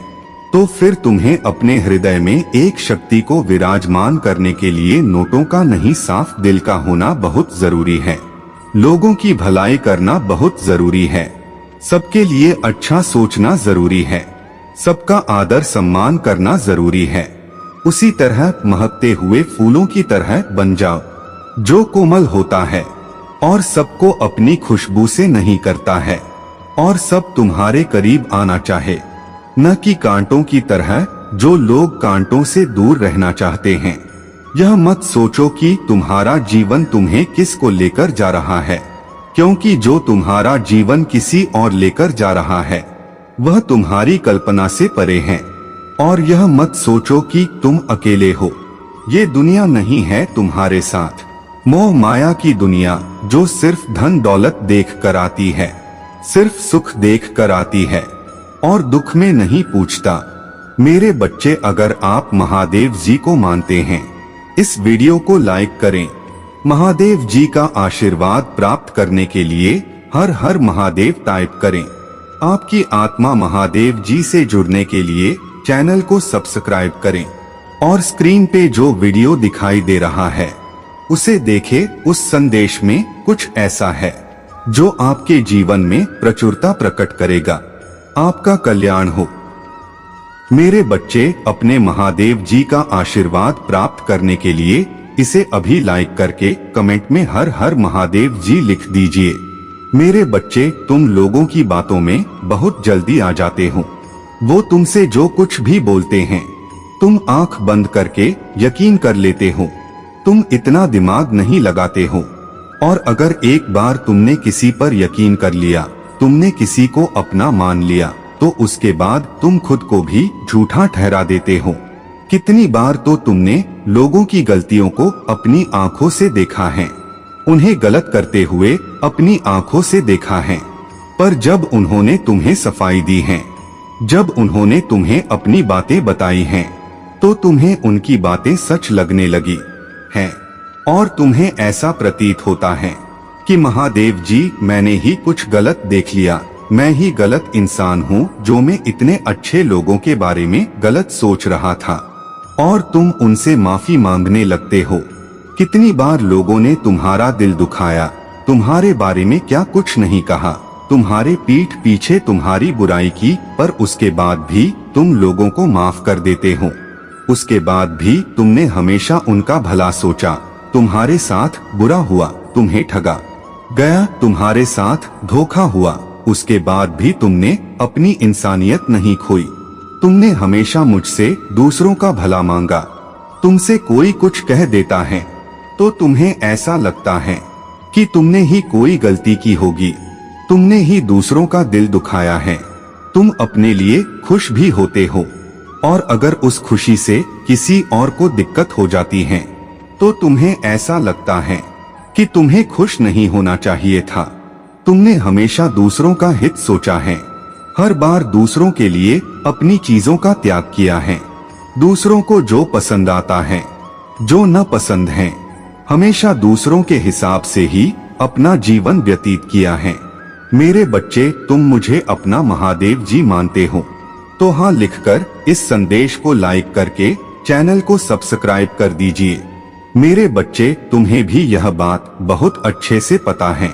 तो फिर तुम्हें अपने हृदय में एक शक्ति को विराजमान करने के लिए नोटों का नहीं, साफ दिल का होना बहुत जरूरी है। लोगों की भलाई करना बहुत जरूरी है। सबके लिए अच्छा सोचना जरूरी है। सबका आदर सम्मान करना जरूरी है। उसी तरह महकते हुए फूलों की तरह बन जाओ, जो कोमल होता है और सबको अपनी खुशबू से नहीं करता है, और सब तुम्हारे करीब आना चाहे, न कि कांटों की तरह जो लोग कांटों से दूर रहना चाहते हैं। यह मत सोचो कि तुम्हारा जीवन तुम्हें किस को लेकर जा रहा है, क्योंकि जो तुम्हारा जीवन किसी और लेकर जा रहा है वह तुम्हारी कल्पना से परे है। और यह मत सोचो कि तुम अकेले हो। ये दुनिया नहीं है तुम्हारे साथ। मोह माया की दुनिया जो सिर्फ धन दौलत देख कर आती है, सिर्फ सुख देख कर आती है और दुख में नहीं पूछता। मेरे बच्चे, अगर आप महादेव जी को मानते हैं, इस वीडियो को लाइक करें। महादेव जी का आशीर्वाद प्राप्त करने के लिए हर हर महादेव टाइप करें। आपकी आत्मा महादेव जी से जुड़ने के लिए चैनल को सब्सक्राइब करें और स्क्रीन पे जो वीडियो दिखाई दे रहा है उसे देखें। उस संदेश में कुछ ऐसा है जो आपके जीवन में प्रचुरता प्रकट करेगा। आपका कल्याण हो। मेरे बच्चे, अपने महादेव जी का आशीर्वाद प्राप्त करने के लिए इसे अभी लाइक करके कमेंट में हर हर महादेव जी लिख दीजिए। मेरे बच्चे, तुम लोगों की बातों में बहुत जल्दी आ जाते हो। वो तुमसे जो कुछ भी बोलते हैं तुम आंख बंद करके यकीन कर लेते हो। तुम इतना दिमाग नहीं लगाते हो। और अगर एक बार तुमने किसी पर यकीन कर लिया, तुमने किसी को अपना मान लिया, तो उसके बाद तुम खुद को भी झूठा ठहरा देते हो। कितनी बार तो तुमने लोगों की गलतियों को अपनी आंखों से देखा है, उन्हें गलत करते हुए अपनी आंखों से देखा है, पर जब उन्होंने तुम्हें सफाई दी है, जब उन्होंने तुम्हें अपनी बातें बताई हैं, तो तुम्हें उनकी बातें सच लगने लगी हैं और तुम्हें ऐसा प्रतीत होता है कि महादेव जी, मैंने ही कुछ गलत देख लिया, मैं ही गलत इंसान हूँ जो मैं इतने अच्छे लोगों के बारे में गलत सोच रहा था, और तुम उनसे माफी मांगने लगते हो। कितनी बार लोगों ने तुम्हारा दिल दुखाया, तुम्हारे बारे में क्या कुछ नहीं कहा, तुम्हारे पीठ पीछे तुम्हारी बुराई की, पर उसके बाद भी तुम लोगों को माफ कर देते हो। उसके बाद भी तुमने हमेशा उनका भला सोचा। तुम्हारे साथ बुरा हुआ, तुम्हें ठगा गया, तुम्हारे साथ धोखा हुआ, उसके बाद भी तुमने अपनी इंसानियत नहीं खोई। तुमने हमेशा मुझसे दूसरों का भला मांगा। तुमसे कोई कुछ कह देता है तो तुम्हें ऐसा लगता है कि तुमने ही कोई गलती की होगी, तुमने ही दूसरों का दिल दुखाया है। तुम अपने लिए खुश भी होते हो, और अगर उस खुशी से किसी और को दिक्कत हो जाती है तो तुम्हें ऐसा लगता है कि तुम्हें खुश नहीं होना चाहिए था। तुमने हमेशा दूसरों का हित सोचा है, हर बार दूसरों के लिए अपनी चीजों का त्याग किया है। दूसरों को जो पसंद आता है, जो न पसंद है, हमेशा दूसरों के हिसाब से ही अपना जीवन व्यतीत किया है। मेरे बच्चे, तुम मुझे अपना महादेव जी मानते हो तो हाँ लिखकर इस संदेश को लाइक करके चैनल को सब्सक्राइब कर दीजिए। मेरे बच्चे, तुम्हें भी यह बात बहुत अच्छे से पता है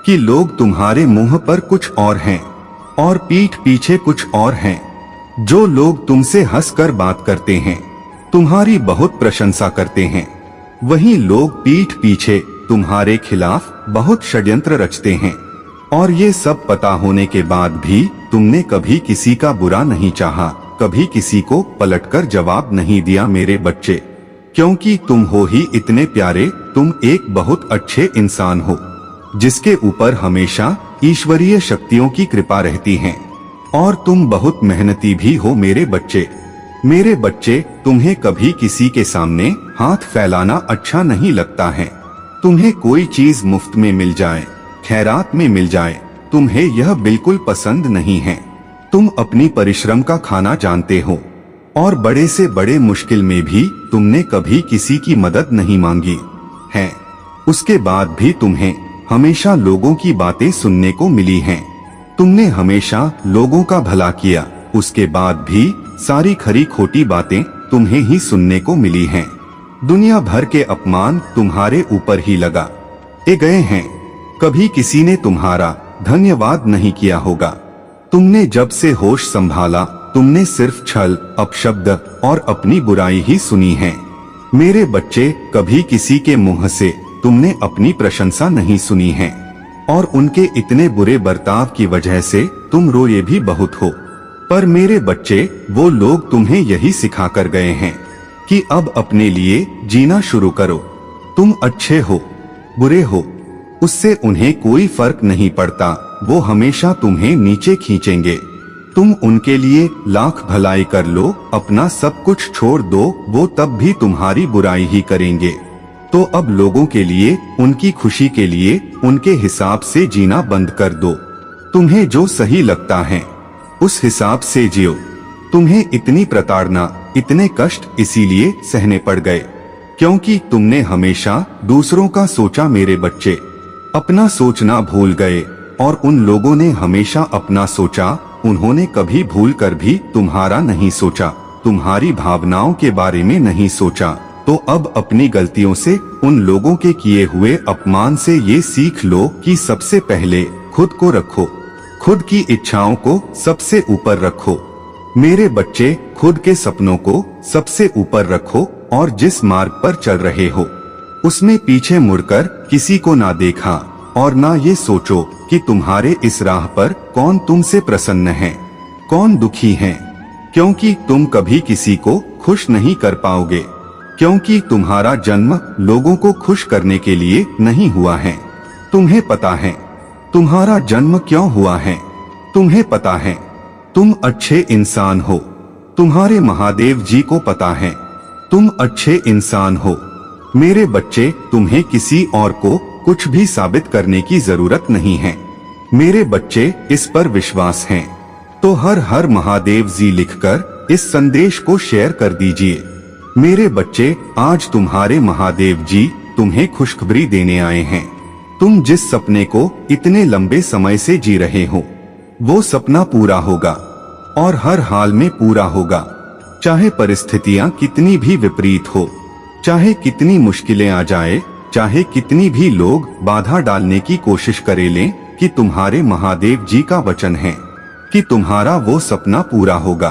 कि लोग तुम्हारे मुंह पर कुछ और हैं और पीठ पीछे कुछ और हैं। जो लोग तुमसे हंसकर बात करते हैं, तुम्हारी बहुत प्रशंसा करते हैं, वही लोग पीठ पीछे तुम्हारे खिलाफ बहुत षड्यंत्र रचते हैं। और ये सब पता होने के बाद भी तुमने कभी किसी का बुरा नहीं चाहा, कभी किसी को पलटकर जवाब नहीं दिया मेरे बच्चे, क्योंकि तुम हो ही इतने प्यारे। तुम एक बहुत अच्छे इंसान हो जिसके ऊपर हमेशा ईश्वरीय शक्तियों की कृपा रहती है, और तुम बहुत मेहनती भी हो मेरे बच्चे। मेरे बच्चे, तुम्हें कभी किसी के सामने हाथ फैलाना अच्छा नहीं लगता है। तुम्हें कोई चीज मुफ्त में मिल जाए, खैरात में मिल जाए, तुम्हें यह बिल्कुल पसंद नहीं है। तुम अपनी परिश्रम का खाना जानते हो, और बड़े से बड़े मुश्किल में भी तुमने कभी किसी की मदद नहीं मांगी है। उसके बाद भी तुम्हें हमेशा लोगों की बातें सुनने को मिली हैं। तुमने हमेशा लोगों का भला किया, उसके बाद भी सारी खरी खोटी बातें तुम्हें ही सुनने को मिली हैं। दुनिया भर के अपमान तुम्हारे ऊपर ही लगा गए हैं। कभी किसी ने तुम्हारा धन्यवाद नहीं किया होगा। तुमने जब से होश संभाला, तुमने सिर्फ छल, अपशब्द और अपनी बुराई ही सुनी है। मेरे बच्चे, कभी किसी के मुंह से तुमने अपनी प्रशंसा नहीं सुनी है, और उनके इतने बुरे बर्ताव की वजह से तुम रोए भी बहुत हो। पर मेरे बच्चे, वो लोग तुम्हें यही सिखा कर गए हैं कि अब अपने लिए जीना शुरू करो। तुम अच्छे हो, बुरे हो, उससे उन्हें कोई फर्क नहीं पड़ता। वो हमेशा तुम्हें नीचे खींचेंगे। तुम उनके लिए लाख भलाई कर लो, अपना सब कुछ छोड़ दो, वो तब भी तुम्हारी बुराई ही करेंगे। तो अब लोगों के लिए, उनकी खुशी के लिए, उनके हिसाब से जीना बंद कर दो। तुम्हें जो सही लगता है उस हिसाब से जियो। तुम्हें इतनी प्रताड़ना, इतने कष्ट इसीलिए सहने पड़ गए क्योंकि तुमने हमेशा दूसरों का सोचा मेरे बच्चे। अपना सोचना भूल गए, और उन लोगों ने हमेशा अपना सोचा। उन्होंने कभी भूल कर भी तुम्हारा नहीं सोचा, तुम्हारी भावनाओं के बारे में नहीं सोचा। तो अब अपनी गलतियों से, उन लोगों के किए हुए अपमान से ये सीख लो कि सबसे पहले खुद को रखो, खुद की इच्छाओं को सबसे ऊपर रखो। मेरे बच्चे, खुद के सपनों को सबसे ऊपर रखो, और जिस मार्ग पर चल रहे हो उसमें पीछे मुड़कर किसी को ना देखा, और ना ये सोचो कि तुम्हारे इस राह पर कौन तुमसे प्रसन्न है, कौन दुखी है, क्योंकि तुम कभी किसी को खुश नहीं कर पाओगे, क्योंकि तुम्हारा जन्म लोगों को खुश करने के लिए नहीं हुआ है। तुम्हें पता है तुम्हारा जन्म क्यों हुआ है? तुम्हें पता है तुम अच्छे इंसान हो, तुम्हारे महादेव जी को पता है तुम अच्छे इंसान हो। मेरे बच्चे, तुम्हें किसी और को कुछ भी साबित करने की जरूरत नहीं है। मेरे बच्चे, इस पर विश्वास है तो हर हर महादेव जी लिखकर इस संदेश को शेयर कर दीजिए। मेरे बच्चे, आज तुम्हारे महादेव जी तुम्हें खुशखबरी देने आए हैं। तुम जिस सपने को इतने लंबे समय से जी रहे हो, वो सपना पूरा होगा और हर हाल में पूरा होगा। चाहे परिस्थितियां कितनी भी विपरीत हो, चाहे कितनी मुश्किलें आ जाए, चाहे कितनी भी लोग बाधा डालने की कोशिश करे लें, कि तुम्हारे महादेव जी का वचन है कि तुम्हारा वो सपना पूरा होगा।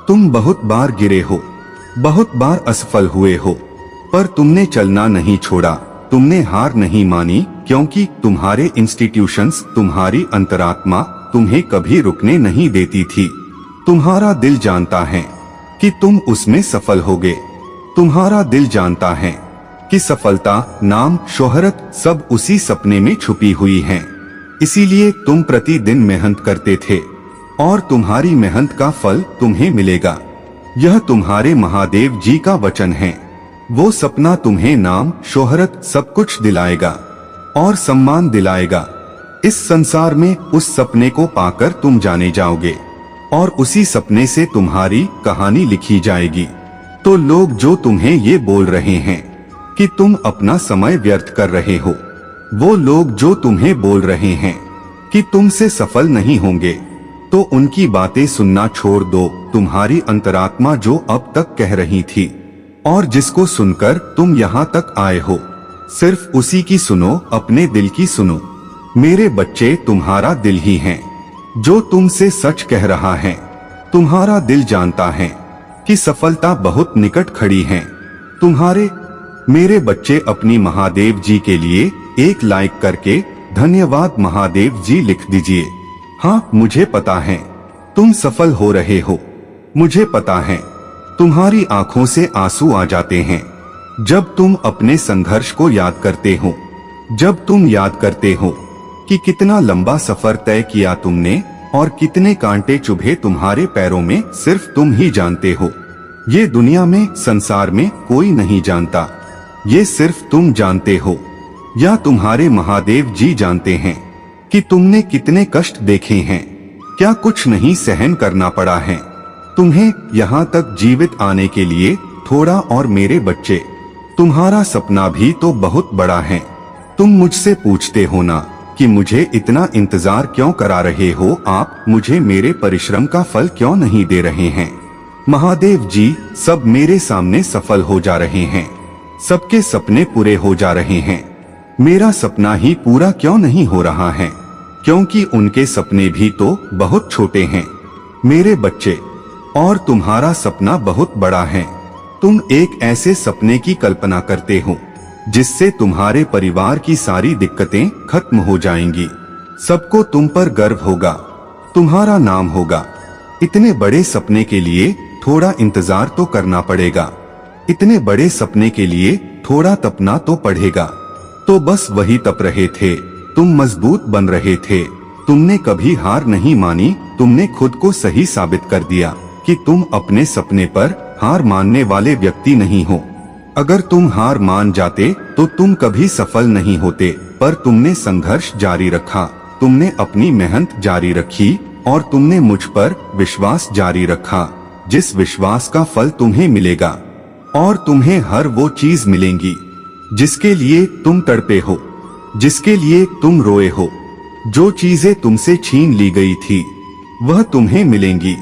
तुम बहुत बार गिरे हो, बहुत बार असफल हुए हो, पर तुमने चलना नहीं छोड़ा, तुमने हार नहीं मानी, क्योंकि तुम्हारे इंस्टीट्यूशंस, तुम्हारी अंतरात्मा तुम्हें कभी रुकने नहीं देती थी। तुम्हारा दिल जानता है कि तुम उसमें सफल होगे। तुम्हारा दिल जानता है कि सफलता, नाम, शोहरत सब उसी सपने में छुपी हुई हैं। इसीलिए तुम प्रतिदिन मेहनत करते थे और तुम्हारी मेहनत का फल तुम्हें मिलेगा। यह तुम्हारे महादेव जी का वचन है। वो सपना तुम्हें नाम, शोहरत सब कुछ दिलाएगा और सम्मान दिलाएगा। इस संसार में उस सपने को पाकर तुम जाने जाओगे और उसी सपने से तुम्हारी कहानी लिखी जाएगी। तो लोग जो तुम्हें ये बोल रहे हैं कि तुम अपना समय व्यर्थ कर रहे हो, वो लोग जो तुम्हें बोल रहे हैं कि तुमसे सफल नहीं होंगे, तो उनकी बातें सुनना छोड़ दो। तुम्हारी अंतरात्मा जो अब तक कह रही थी और जिसको सुनकर तुम यहाँ तक आए हो, सिर्फ उसी की सुनो, अपने दिल की सुनो। मेरे बच्चे, तुम्हारा दिल ही है जो तुमसे सच कह रहा है। तुम्हारा दिल जानता है कि सफलता बहुत निकट खड़ी है तुम्हारे। मेरे बच्चे, अपनी महादेव जी के लिए एक लाइक करके धन्यवाद महादेव जी लिख दीजिए। हाँ, मुझे पता है तुम सफल हो रहे हो। मुझे पता है तुम्हारी आंखों से आंसू आ जाते हैं जब तुम अपने संघर्ष को याद करते हो, जब तुम याद करते हो कि कितना लंबा सफर तय किया तुमने और कितने कांटे चुभे तुम्हारे पैरों में, सिर्फ तुम ही जानते हो। ये दुनिया में, संसार में कोई नहीं जानता, ये सिर्फ तुम जानते हो या तुम्हारे महादेव जी जानते हैं कि तुमने कितने कष्ट देखे हैं, क्या कुछ नहीं सहन करना पड़ा है तुम्हें यहाँ तक जीवित आने के लिए थोड़ा। और मेरे बच्चे, तुम्हारा सपना भी तो बहुत बड़ा है। तुम मुझसे पूछते हो ना कि मुझे इतना इंतजार क्यों करा रहे हो आप, मुझे मेरे परिश्रम का फल क्यों नहीं दे रहे हैं। महादेव जी सब मेरे सामने सफल हो जा रहे हैं, सबके सपने पूरे हो जा रहे हैं। मेरा सपना ही पूरा क्यों नहीं हो रहा है, क्योंकि उनके सपने भी तो बहुत छोटे हैं। मेरे बच्चे, और तुम्हारा सपना बहुत बड़ा है। तुम एक ऐसे सपने की कल्पना करते हो जिससे तुम्हारे परिवार की सारी दिक्कतें खत्म हो जाएंगी, सबको तुम पर गर्व होगा, तुम्हारा नाम होगा। इतने बड़े सपने के लिए थोड़ा इंतजार तो करना पड़ेगा, इतने बड़े सपने के लिए थोड़ा तपना तो पड़ेगा। तो बस वही तप रहे थे, तुम मजबूत बन रहे थे, तुमने कभी हार नहीं मानी। तुमने खुद को सही साबित कर दिया कि तुम अपने सपने पर हार मानने वाले व्यक्ति नहीं हो। अगर तुम हार मान जाते तो तुम कभी सफल नहीं होते, पर तुमने संघर्ष जारी रखा, तुमने अपनी मेहनत जारी रखी और तुमने मुझ पर विश्वास जारी रखा, जिस विश्वास का फल तुम्हें मिलेगा। और तुम्हें हर वो चीज मिलेंगी जिसके लिए तुम तड़पे हो, जिसके लिए तुम रोए हो। जो चीजें तुमसे छीन ली गई थी वह तुम्हें मिलेंगी।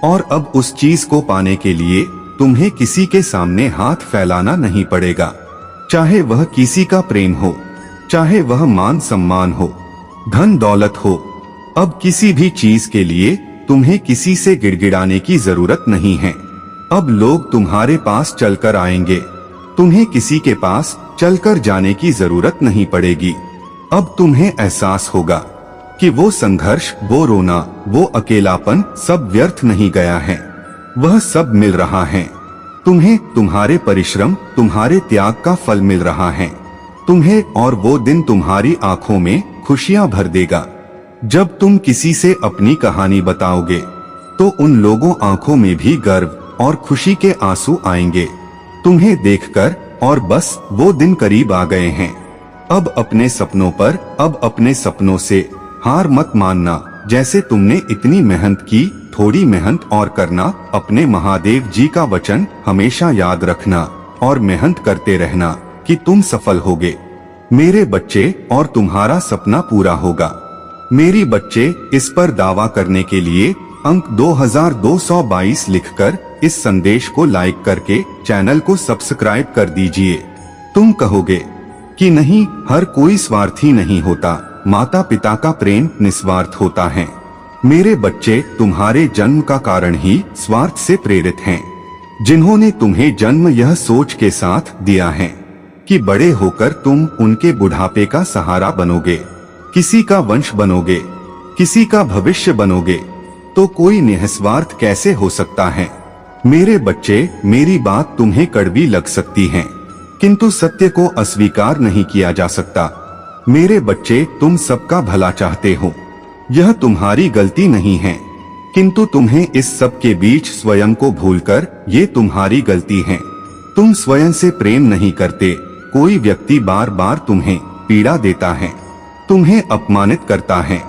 और अब उस चीज को पाने के लिए तुम्हें किसी के सामने हाथ फैलाना नहीं पड़ेगा, चाहे वह किसी का प्रेम हो, चाहे वह मान सम्मान हो, धन दौलत हो। अब किसी भी चीज के लिए तुम्हें किसी से गिड़गिड़ाने की जरूरत नहीं है। अब लोग तुम्हारे पास चलकर आएंगे, तुम्हें किसी के पास चलकर जाने की जरूरत नहीं पड़ेगी। अब तुम्हें एहसास होगा कि वो संघर्ष, वो रोना, वो अकेलापन सब व्यर्थ नहीं गया है, वह सब मिल रहा है। तुम्हें तुम्हारे परिश्रम, तुम्हारे त्याग का फल मिल रहा है तुम्हें। और वो दिन तुम्हारी आंखों में खुशियां भर देगा जब तुम किसी से अपनी कहानी बताओगे, तो उन लोगों आंखों में भी गर्व और खुशी के आंसू आएंगे तुम्हें देखकर, और बस वो दिन करीब आ गए हैं। अब अपने सपनों से हार मत मानना। जैसे तुमने इतनी मेहनत की, थोड़ी मेहनत और करना। अपने महादेव जी का वचन हमेशा याद रखना और मेहनत करते रहना कि तुम सफल होगे मेरे बच्चे, और तुम्हारा सपना पूरा होगा मेरी बच्चे। इस पर दावा करने के लिए अंक 2222 लिखकर इस संदेश को लाइक करके चैनल को सब्सक्राइब कर दीजिए। तुम कहोगे कि नहीं, हर कोई स्वार्थी नहीं होता, माता पिता का प्रेम निस्वार्थ होता है। मेरे बच्चे, तुम्हारे जन्म का कारण ही स्वार्थ से प्रेरित हैं, जिन्होंने तुम्हें जन्म यह सोच के साथ दिया है कि बड़े होकर तुम उनके बुढ़ापे का सहारा बनोगे, किसी का वंश बनोगे, किसी का भविष्य बनोगे। तो कोई निस्वार्थ कैसे हो सकता है? मेरे बच्चे, मेरी बात तुम्हें कड़वी लग सकती है, किंतु सत्य को अस्वीकार नहीं किया जा सकता। मेरे बच्चे, तुम सबका भला चाहते हो, यह तुम्हारी गलती नहीं है, किंतु तुम्हें इस सब के बीच स्वयं को भूलकर ये तुम्हारी गलती है। तुम स्वयं से प्रेम नहीं करते। कोई व्यक्ति बार बार तुम्हें पीड़ा देता है, तुम्हें अपमानित करता है,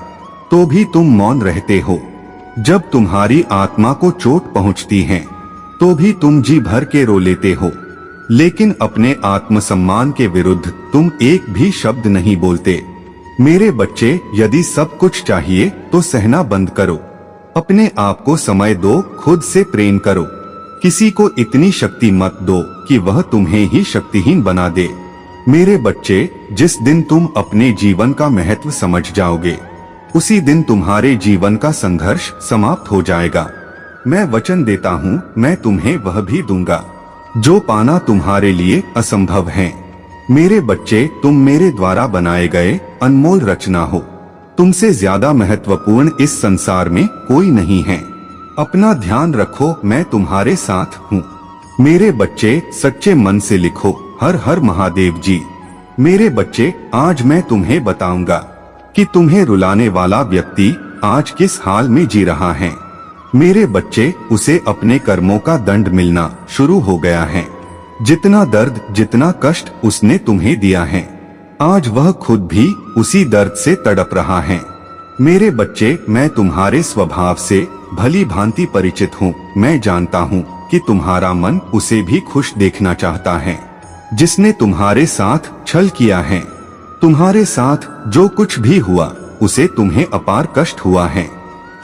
तो भी तुम मौन रहते हो। जब तुम्हारी आत्मा को चोट पहुंचती है, तो भी तुम जी भर के रो लेते हो, लेकिन अपने आत्मसम्मान के विरुद्ध तुम एक भी शब्द नहीं बोलते। मेरे बच्चे, यदि सब कुछ चाहिए तो सहना बंद करो, अपने आप को समय दो, खुद से प्रेम करो। किसी को इतनी शक्ति मत दो कि वह तुम्हें ही शक्तिहीन बना दे। मेरे बच्चे, जिस दिन तुम अपने जीवन का महत्व समझ जाओगे, उसी दिन तुम्हारे जीवन का संघर्ष समाप्त हो जाएगा। मैं वचन देता हूँ, मैं तुम्हें वह भी दूंगा जो पाना तुम्हारे लिए असंभव है। मेरे बच्चे, तुम मेरे द्वारा बनाए गए अनमोल रचना हो। तुमसे ज्यादा महत्वपूर्ण इस संसार में कोई नहीं है। अपना ध्यान रखो, मैं तुम्हारे साथ हूँ। मेरे बच्चे, सच्चे मन से लिखो, हर हर महादेव जी। मेरे बच्चे, आज मैं तुम्हें बताऊंगा कि तुम्हें रुलाने वाला व्यक्ति आज किस हाल में जी रहा है। मेरे बच्चे, उसे अपने कर्मों का दंड मिलना शुरू हो गया है। जितना दर्द, जितना कष्ट उसने तुम्हें दिया है, आज वह खुद भी उसी दर्द से तड़प रहा है। मेरे बच्चे, मैं तुम्हारे स्वभाव से भली भांति परिचित हूँ। मैं जानता हूँ कि तुम्हारा मन उसे भी खुश देखना चाहता है जिसने तुम्हारे साथ छल किया है। तुम्हारे साथ जो कुछ भी हुआ उसे तुम्हें अपार कष्ट हुआ है,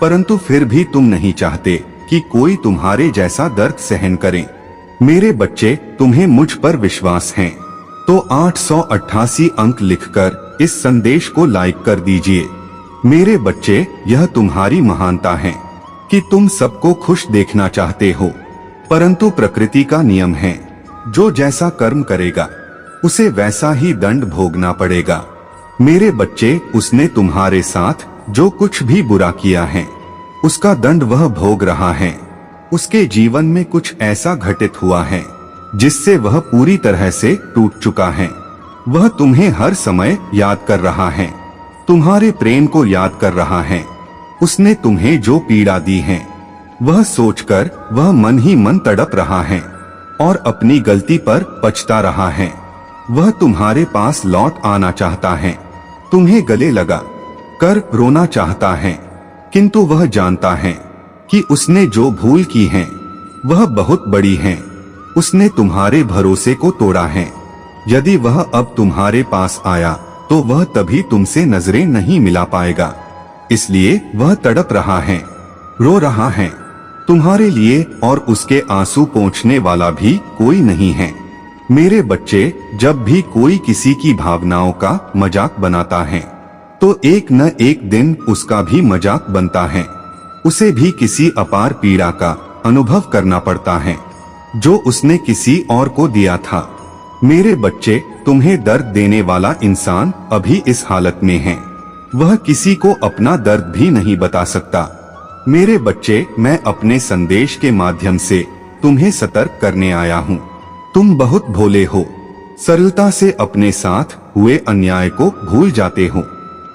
परंतु फिर भी तुम नहीं चाहते कि कोई तुम्हारे जैसा दर्द सहन करे। मेरे बच्चे, तुम्हें मुझ पर विश्वास है तो 888 अंक लिखकर इस संदेश को लाइक कर दीजिए। मेरे बच्चे, यह तुम्हारी महानता है कि तुम सबको खुश देखना चाहते हो, परंतु प्रकृति का नियम है, जो जैसा कर्म करेगा उसे वैसा ही दंड भोगना पड़ेगा। मेरे बच्चे, उसने तुम्हारे साथ जो कुछ भी बुरा किया है उसका दंड वह भोग रहा है। उसके जीवन में कुछ ऐसा घटित हुआ है जिससे वह पूरी तरह से टूट चुका है। वह तुम्हें हर समय याद कर रहा है, तुम्हारे प्रेम को याद कर रहा है। उसने तुम्हें जो पीड़ा दी है वह सोचकर वह मन ही मन तड़प रहा है और अपनी गलती पर पछता रहा है। वह तुम्हारे पास लौट आना चाहता है, तुम्हें गले लगा कर रोना चाहता है, किंतु वह जानता है कि उसने जो भूल की है वह बहुत बड़ी है। उसने तुम्हारे भरोसे को तोड़ा है। यदि वह अब तुम्हारे पास आया तो वह तभी तुमसे नजरें नहीं मिला पाएगा, इसलिए वह तड़प रहा है, रो रहा है तुम्हारे लिए, और उसके आंसू पोंछने वाला भी कोई नहीं है। मेरे बच्चे, जब भी कोई किसी की भावनाओं का मजाक बनाता है तो एक न एक दिन उसका भी मजाक बनता है। उसे भी किसी अपार पीड़ा का अनुभव करना पड़ता है जो उसने किसी और को दिया था। मेरे बच्चे, तुम्हें दर्द देने वाला इंसान अभी इस हालत में है, वह किसी को अपना दर्द भी नहीं बता सकता। मेरे बच्चे, मैं अपने संदेश के माध्यम से तुम्हें सतर्क करने आया हूँ। तुम बहुत भोले हो, सरलता से अपने साथ हुए अन्याय को भूल जाते हो।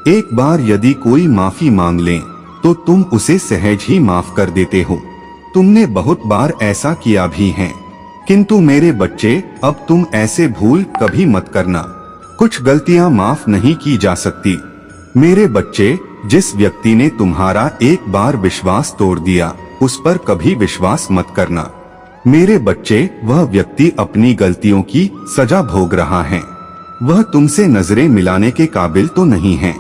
एक बार यदि कोई माफी मांग ले तो तुम उसे सहज ही माफ कर देते हो। तुमने बहुत बार ऐसा किया भी है। किंतु मेरे बच्चे, अब तुम ऐसे भूल कभी मत करना। कुछ गलतियां माफ नहीं की जा सकती। मेरे बच्चे, जिस व्यक्ति ने तुम्हारा एक बार विश्वास तोड़ दिया, उस पर कभी विश्वास मत करना। मेरे बच्चे, वह व्यक्ति अपनी गलतियों की सजा भोग रहा है। वह तुमसे नजरें मिलाने के काबिल तो नहीं है,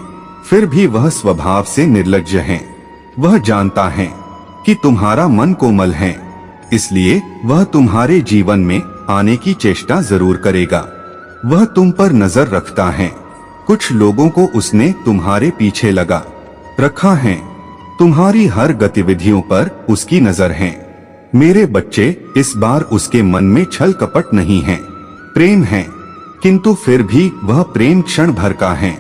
फिर भी वह स्वभाव से निर्लज्ज है। वह जानता है कि तुम्हारा मन कोमल है, इसलिए वह तुम्हारे जीवन में आने की चेष्टा जरूर करेगा। वह तुम पर नजर रखता है। कुछ लोगों को उसने तुम्हारे पीछे लगा रखा है। तुम्हारी हर गतिविधियों पर उसकी नजर है। मेरे बच्चे, इस बार उसके मन में छल कपट नहीं है, प्रेम है, किंतु फिर भी वह प्रेम क्षण भर का है।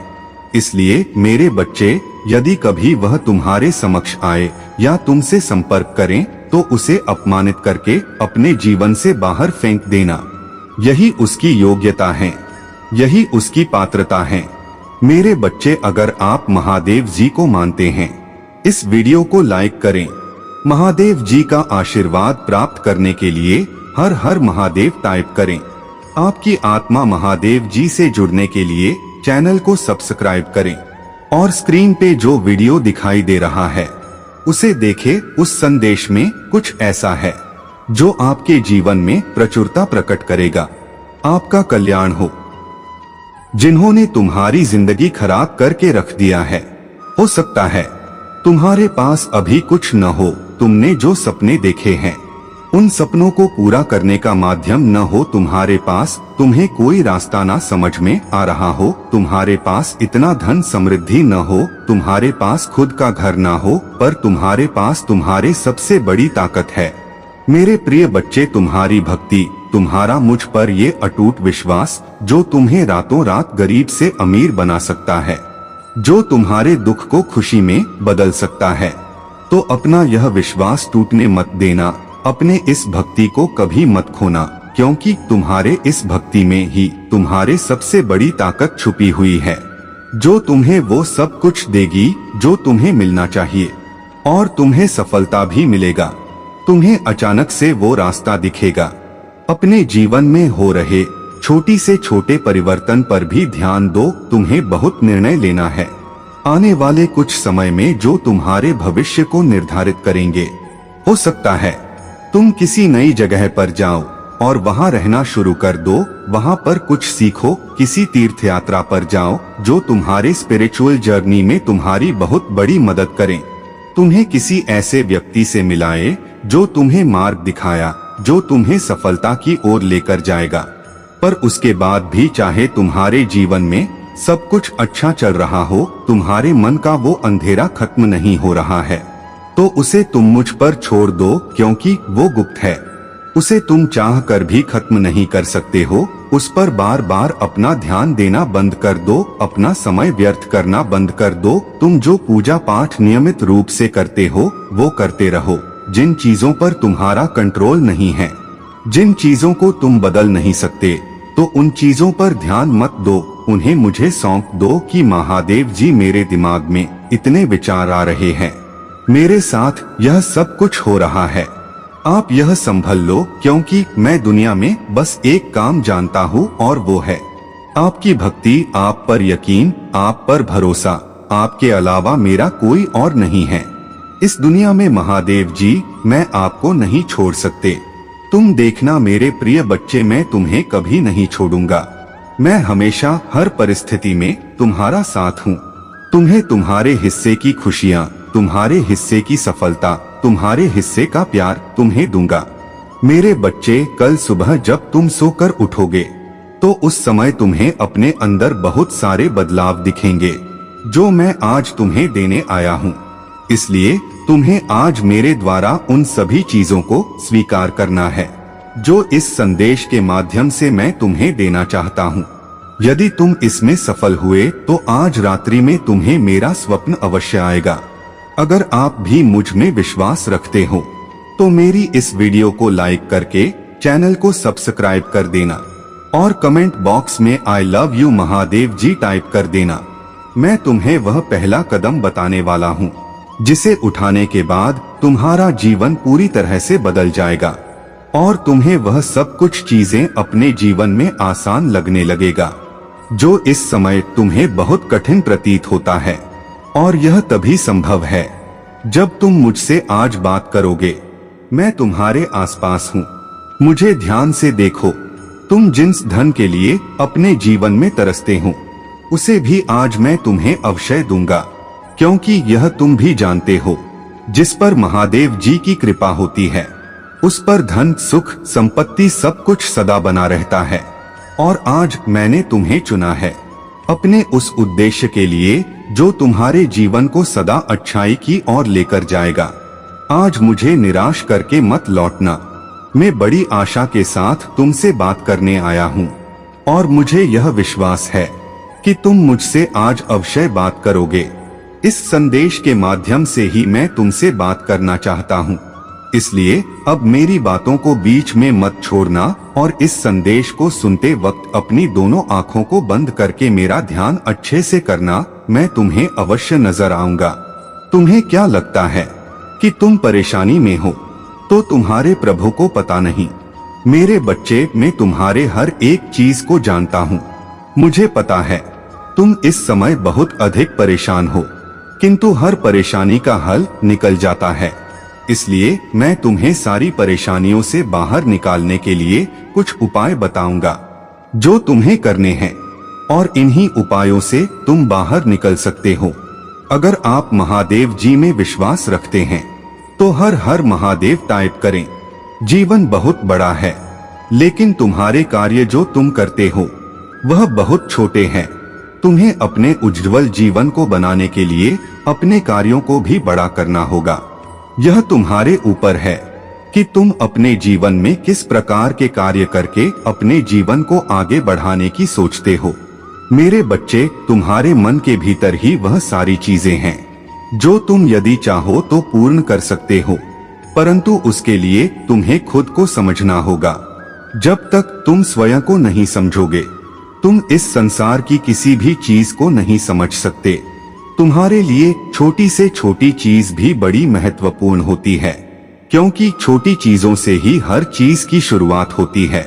इसलिए मेरे बच्चे, यदि कभी वह तुम्हारे समक्ष आए या तुमसे संपर्क करें, तो उसे अपमानित करके अपने जीवन से बाहर फेंक देना। यही उसकी योग्यता है, यही उसकी पात्रता है। मेरे बच्चे, अगर आप महादेव जी को मानते हैं, इस वीडियो को लाइक करें। महादेव जी का आशीर्वाद प्राप्त करने के लिए हर हर महादेव टाइप करें। आपकी आत्मा महादेव जी से जुड़ने के लिए चैनल को सब्सक्राइब करें और स्क्रीन पे जो वीडियो दिखाई दे रहा है उसे देखें। उस संदेश में कुछ ऐसा है जो आपके जीवन में प्रचुरता प्रकट करेगा। आपका कल्याण हो। जिन्होंने तुम्हारी जिंदगी खराब करके रख दिया है, हो सकता है तुम्हारे पास अभी कुछ न हो। तुमने जो सपने देखे हैं, उन सपनों को पूरा करने का माध्यम न हो तुम्हारे पास। तुम्हें कोई रास्ता ना समझ में आ रहा हो। तुम्हारे पास इतना धन समृद्धि न हो। तुम्हारे पास खुद का घर ना हो, पर तुम्हारे पास तुम्हारे सबसे बड़ी ताकत है। मेरे प्रिय बच्चे, तुम्हारी भक्ति, तुम्हारा मुझ पर ये अटूट विश्वास, जो तुम्हें रातों रात गरीब से अमीर बना सकता है, जो तुम्हारे दुख को खुशी में बदल सकता है। तो अपना यह विश्वास टूटने मत देना। अपने इस भक्ति को कभी मत खोना, क्योंकि तुम्हारे इस भक्ति में ही तुम्हारे सबसे बड़ी ताकत छुपी हुई है, जो तुम्हें वो सब कुछ देगी जो तुम्हें मिलना चाहिए, और तुम्हें सफलता भी मिलेगा। तुम्हें अचानक से वो रास्ता दिखेगा। अपने जीवन में हो रहे छोटी से छोटे परिवर्तन पर भी ध्यान दो। तुम्हें बहुत निर्णय लेना है आने वाले कुछ समय में, जो तुम्हारे भविष्य को निर्धारित करेंगे। हो सकता है तुम किसी नई जगह पर जाओ और वहां रहना शुरू कर दो। वहां पर कुछ सीखो। किसी तीर्थ यात्रा पर जाओ जो तुम्हारे स्पिरिचुअल जर्नी में तुम्हारी बहुत बड़ी मदद करें। तुम्हें किसी ऐसे व्यक्ति से मिलाए जो तुम्हें मार्ग दिखाया, जो तुम्हें सफलता की ओर लेकर जाएगा। पर उसके बाद भी चाहे तुम्हारे जीवन में सब कुछ अच्छा चल रहा हो, तुम्हारे मन का वो अंधेरा खत्म नहीं हो रहा है, तो उसे तुम मुझ पर छोड़ दो, क्योंकि वो गुप्त है। उसे तुम चाह कर भी खत्म नहीं कर सकते हो। उस पर बार बार अपना ध्यान देना बंद कर दो, अपना समय व्यर्थ करना बंद कर दो। तुम जो पूजा पाठ नियमित रूप से करते हो, वो करते रहो। जिन चीजों पर तुम्हारा कंट्रोल नहीं है, जिन चीजों को तुम बदल नहीं सकते, तो उन चीजों पर ध्यान मत दो। उन्हें मुझे सौंप दो कि महादेव जी, मेरे दिमाग में इतने विचार आ रहे हैं, मेरे साथ यह सब कुछ हो रहा है, आप यह संभल लो, क्योंकि मैं दुनिया में बस एक काम जानता हूँ, और वो है आपकी भक्ति, आप पर यकीन, आप पर भरोसा। आपके अलावा मेरा कोई और नहीं है इस दुनिया में। महादेव जी, मैं आपको नहीं छोड़ सकते। तुम देखना मेरे प्रिय बच्चे, मैं तुम्हें कभी नहीं छोड़ूंगा। मैं हमेशा हर परिस्थिति में तुम्हारा साथ हूँ। तुम्हें तुम्हारे हिस्से की खुशियाँ, तुम्हारे हिस्से की सफलता, तुम्हारे हिस्से का प्यार तुम्हें दूंगा। मेरे बच्चे, कल सुबह जब तुम सोकर उठोगे, तो उस समय तुम्हें अपने अंदर बहुत सारे बदलाव दिखेंगे, जो मैं आज तुम्हें देने आया हूँ। इसलिए तुम्हें आज मेरे द्वारा उन सभी चीजों को स्वीकार करना है, जो इस संदेश के माध्यम से मैं तुम्हें देना चाहता हूँ। यदि तुम इसमें सफल हुए, तो आज रात्रि में तुम्हें मेरा स्वप्न अवश्य आएगा। अगर आप भी मुझ में विश्वास रखते हो, तो मेरी इस वीडियो को लाइक करके चैनल को सब्सक्राइब कर देना, और कमेंट बॉक्स में I love you Mahadev ji type कर देना। मैं तुम्हें वह पहला कदम बताने वाला हूँ जिसे उठाने के बाद तुम्हारा जीवन पूरी तरह से बदल जाएगा और तुम्हें वह सब कुछ चीजें अपने जीवन में आसान लगने लगेगा जो इस समय तुम्हें बहुत कठिन प्रतीत होता है। और यह तभी संभव है जब तुम मुझसे आज बात करोगे। मैं तुम्हारे आसपास हूँ, मुझे ध्यान से देखो। तुम जिस धन के लिए अपने जीवन में तरसते हो उसे भी आज मैं तुम्हें अवश्य दूंगा, क्योंकि यह तुम भी जानते हो जिस पर महादेव जी की कृपा होती है उस पर धन सुख संपत्ति सब कुछ सदा बना रहता है। और आज मैंने तुम्हें चुना है अपने उस उद्देश्य के लिए जो तुम्हारे जीवन को सदा अच्छाई की ओर लेकर जाएगा। आज मुझे निराश करके मत लौटना। मैं बड़ी आशा के साथ तुमसे बात करने आया हूँ और मुझे यह विश्वास है कि तुम मुझसे आज अवश्य बात करोगे। इस संदेश के माध्यम से ही मैं तुमसे बात करना चाहता हूँ, इसलिए अब मेरी बातों को बीच में मत छोड़ना और इस संदेश को सुनते वक्त अपनी दोनों आंखों को बंद करके मेरा ध्यान अच्छे से करना। मैं तुम्हें अवश्य नजर आऊंगा। तुम्हें क्या लगता है कि तुम परेशानी में हो, तो तुम्हारे प्रभु को पता नहीं। मेरे बच्चे, मैं तुम्हारे हर एक चीज को जानता हूँ। मुझे पता है तुम इस समय बहुत अधिक परेशान हो, किंतु हर परेशानी का हल निकल जाता है। इसलिए मैं तुम्हें सारी परेशानियों से बाहर निकालने के लिए कुछ उपाय बताऊंगा जो तुम्हें करने हैं और इन्हीं उपायों से तुम बाहर निकल सकते हो। अगर आप महादेव जी में विश्वास रखते हैं तो हर हर महादेव टाइप करें। जीवन बहुत बड़ा है, लेकिन तुम्हारे कार्य जो तुम करते हो वह बहुत छोटे हैं। तुम्हें अपने उज्जवल जीवन को बनाने के लिए अपने कार्यों को भी बड़ा करना होगा। यह तुम्हारे ऊपर है कि तुम अपने जीवन में किस प्रकार के कार्य करके अपने जीवन को आगे बढ़ाने की सोचते हो। मेरे बच्चे, तुम्हारे मन के भीतर ही वह सारी चीजें हैं जो तुम यदि चाहो तो पूर्ण कर सकते हो, परंतु उसके लिए तुम्हें खुद को समझना होगा। जब तक तुम स्वयं को नहीं समझोगे तुम इस संसार की किसी भी चीज को नहीं समझ सकते। तुम्हारे लिए छोटी से छोटी चीज भी बड़ी महत्वपूर्ण होती है, क्योंकि छोटी चीजों से ही हर चीज की शुरुआत होती है।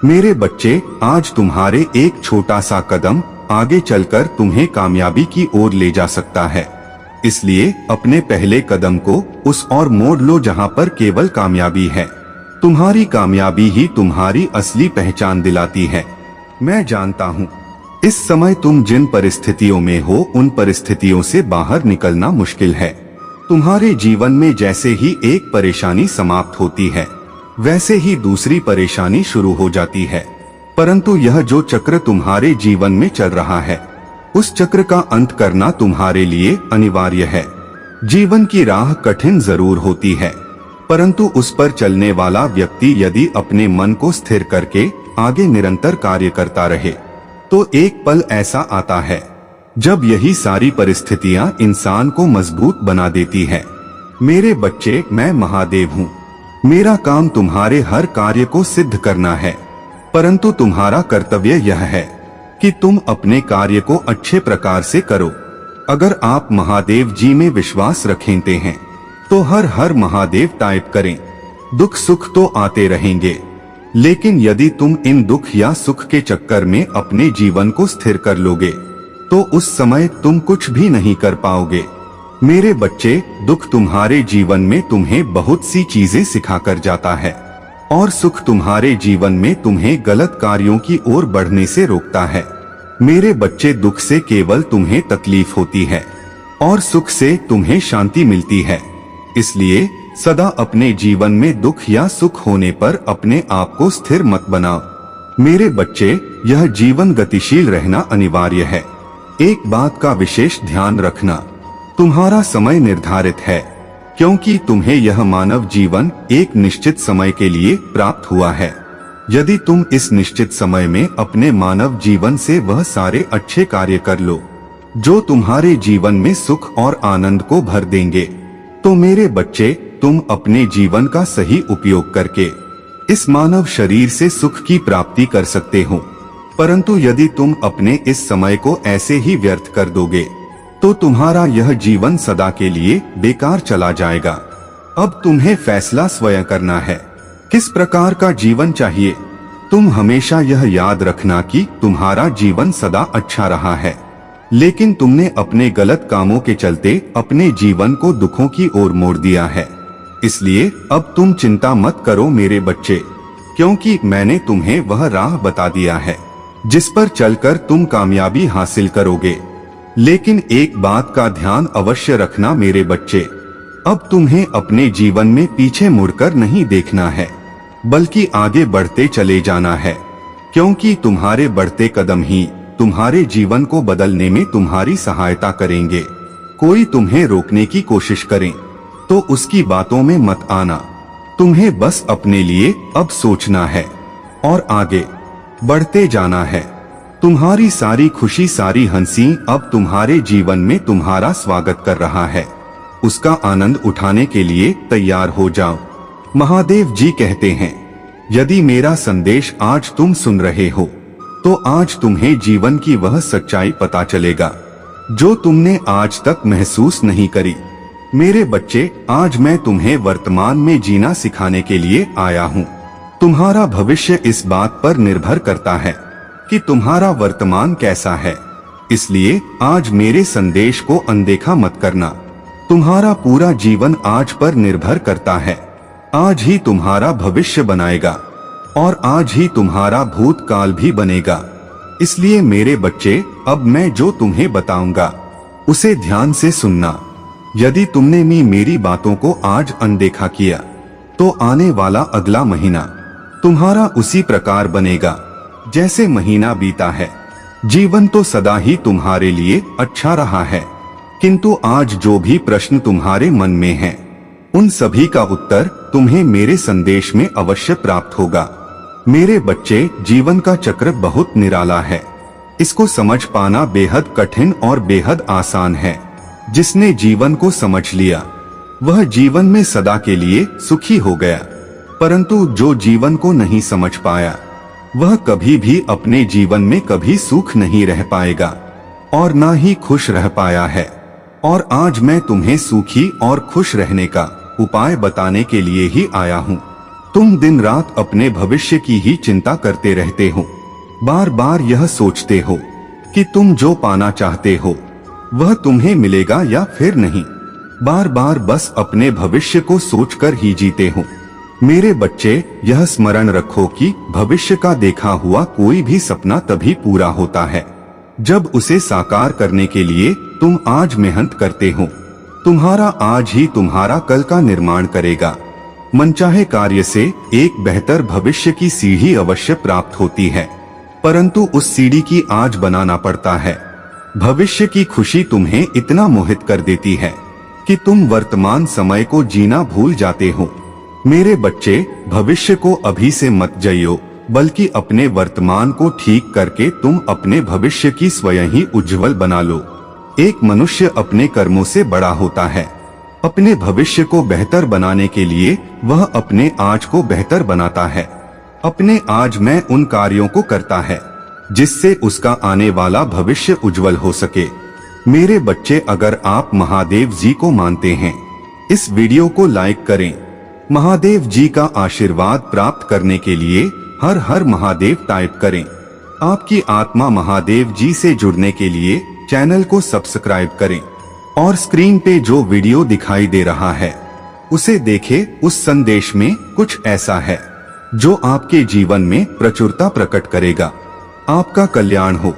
मेरे बच्चे, आज तुम्हारे एक छोटा सा कदम आगे चलकर तुम्हें कामयाबी की ओर ले जा सकता है। इसलिए अपने पहले कदम को उस ओर मोड़ लो जहां पर केवल कामयाबी है। तुम्हारी कामयाबी ही तुम्हारी असली पहचान दिलाती है। मैं जानता हूँ इस समय तुम जिन परिस्थितियों में हो उन परिस्थितियों से बाहर निकलना मुश्किल है। तुम्हारे जीवन में जैसे ही एक परेशानी समाप्त होती है वैसे ही दूसरी परेशानी शुरू हो जाती है, परंतु यह जो चक्र तुम्हारे जीवन में चल रहा है उस चक्र का अंत करना तुम्हारे लिए अनिवार्य है। जीवन की राह कठिन जरूर होती है, परंतु उस पर चलने वाला व्यक्ति यदि अपने मन को स्थिर करके आगे निरंतर कार्य करता रहे तो एक पल ऐसा आता है जब यही सारी परिस्थितियां इंसान को मजबूत बना देती है। मेरे बच्चे, मैं महादेव हूँ। मेरा काम तुम्हारे हर कार्य को सिद्ध करना है, परंतु तुम्हारा कर्तव्य यह है कि तुम अपने कार्य को अच्छे प्रकार से करो। अगर आप महादेव जी में विश्वास रखते हैं तो हर हर महादेव टाइप करें। दुख सुख तो आते रहेंगे, लेकिन यदि तुम इन दुख या सुख के चक्कर में अपने जीवन को स्थिर कर लोगे तो उस समय तुम कुछ भी नहीं कर पाओगे। मेरे बच्चे, दुख तुम्हारे जीवन में तुम्हें बहुत सी चीजें सिखाकर जाता है और सुख तुम्हारे जीवन में तुम्हें गलत कार्यों की ओर बढ़ने से रोकता है। मेरे बच्चे, दुख से केवल तुम्हें तकलीफ होती है और सुख से तुम्हें शांति मिलती है। इसलिए सदा अपने जीवन में दुख या सुख होने पर अपने आप को स्थिर मत बनाओ। मेरे बच्चे, यह जीवन गतिशील रहना अनिवार्य है। एक बात का विशेष ध्यान रखना, तुम्हारा समय निर्धारित है, क्योंकि तुम्हें यह मानव जीवन एक निश्चित समय के लिए प्राप्त हुआ है। यदि तुम इस निश्चित समय में अपने मानव जीवन से वह सारे अच्छे कार्य कर लो जो तुम्हारे जीवन में सुख और आनंद को भर देंगे, तो मेरे बच्चे, तुम अपने जीवन का सही उपयोग करके इस मानव शरीर से सुख की प्राप्ति कर सकते हो। परंतु यदि तुम अपने इस समय को ऐसे ही व्यर्थ कर दोगे तो तो तुम्हारा यह जीवन सदा के लिए बेकार चला जाएगा। अब तुम्हें फैसला स्वयं करना है, किस प्रकार का जीवन चाहिए। तुम हमेशा यह याद रखना कि तुम्हारा जीवन सदा अच्छा रहा है, लेकिन तुमने अपने गलत कामों के चलते अपने जीवन को दुखों की ओर मोड़ दिया है। इसलिए अब तुम चिंता मत करो मेरे बच्चे, क्योंकि मैंने तुम्हें वह राह बता दिया है जिस पर चलकर तुम कामयाबी हासिल करोगे। लेकिन एक बात का ध्यान अवश्य रखना मेरे बच्चे, अब तुम्हें अपने जीवन में पीछे मुड़कर नहीं देखना है, बल्कि आगे बढ़ते चले जाना है, क्योंकि तुम्हारे बढ़ते कदम ही तुम्हारे जीवन को बदलने में तुम्हारी सहायता करेंगे। कोई तुम्हें रोकने की कोशिश करे तो उसकी बातों में मत आना। तुम्हें बस अपने लिए अब सोचना है और आगे बढ़ते जाना है। तुम्हारी सारी खुशी, सारी हंसी अब तुम्हारे जीवन में तुम्हारा स्वागत कर रहा है। उसका आनंद उठाने के लिए तैयार हो जाओ। महादेव जी कहते हैं, यदि मेरा संदेश आज तुम सुन रहे हो तो आज तुम्हें जीवन की वह सच्चाई पता चलेगा जो तुमने आज तक महसूस नहीं करी। मेरे बच्चे, आज मैं तुम्हें वर्तमान में जीना सिखाने के लिए आया हूँ। तुम्हारा भविष्य इस बात पर निर्भर करता है कि तुम्हारा वर्तमान कैसा है। इसलिए आज मेरे संदेश को अनदेखा मत करना। तुम्हारा पूरा जीवन आज पर निर्भर करता है। आज ही तुम्हारा भविष्य बनाएगा और आज ही तुम्हारा भूतकाल भी बनेगा। इसलिए मेरे बच्चे, अब मैं जो तुम्हें बताऊंगा उसे ध्यान से सुनना। यदि तुमने मेरी बातों को आज अनदेखा किया तो आने वाला अगला महीना तुम्हारा उसी प्रकार बनेगा जैसे महीना बीता है। जीवन तो सदा ही तुम्हारे लिए अच्छा रहा है, किंतु आज जो भी प्रश्न तुम्हारे मन में हैं, उन सभी का उत्तर तुम्हें मेरे संदेश में अवश्य प्राप्त होगा। मेरे बच्चे, जीवन का चक्र बहुत निराला है। इसको समझ पाना बेहद कठिन और बेहद आसान है। जिसने जीवन को समझ लिया वह जीवन में सदा के लिए सुखी हो गया, परंतु जो जीवन को नहीं समझ पाया वह कभी भी अपने जीवन में कभी सुख नहीं रह पाएगा और ना ही खुश रह पाया है। और आज मैं तुम्हें सुखी और खुश रहने का उपाय बताने के लिए ही आया हूँ। तुम दिन रात अपने भविष्य की ही चिंता करते रहते हो, बार बार यह सोचते हो कि तुम जो पाना चाहते हो वह तुम्हें मिलेगा या फिर नहीं। बार बार बस अपने भविष्य को सोचकर ही जीते हो। मेरे बच्चे, यह स्मरण रखो कि भविष्य का देखा हुआ कोई भी सपना तभी पूरा होता है जब उसे साकार करने के लिए तुम आज मेहनत करते हो। तुम्हारा आज ही तुम्हारा कल का निर्माण करेगा। मनचाहे कार्य से एक बेहतर भविष्य की सीढ़ी अवश्य प्राप्त होती है, परंतु उस सीढ़ी की आज बनाना पड़ता है। भविष्य की खुशी तुम्हें इतना मोहित कर देती है कि तुम वर्तमान समय को जीना भूल जाते हो। मेरे बच्चे, भविष्य को अभी से मत जियो, बल्कि अपने वर्तमान को ठीक करके तुम अपने भविष्य की स्वयं ही उज्जवल बना लो। एक मनुष्य अपने कर्मों से बड़ा होता है। अपने भविष्य को बेहतर बनाने के लिए वह अपने आज को बेहतर बनाता है। अपने आज में उन कार्यों को करता है जिससे उसका आने वाला भविष्य उज्जवल हो सके। मेरे बच्चे, अगर आप महादेव जी को मानते हैं, इस वीडियो को लाइक करें। महादेव जी का आशीर्वाद प्राप्त करने के लिए हर हर महादेव टाइप करें। आपकी आत्मा महादेव जी से जुड़ने के लिए चैनल को सब्सक्राइब करें और स्क्रीन पे जो वीडियो दिखाई दे रहा है उसे देखें। उस संदेश में कुछ ऐसा है जो आपके जीवन में प्रचुरता प्रकट करेगा। आपका कल्याण हो।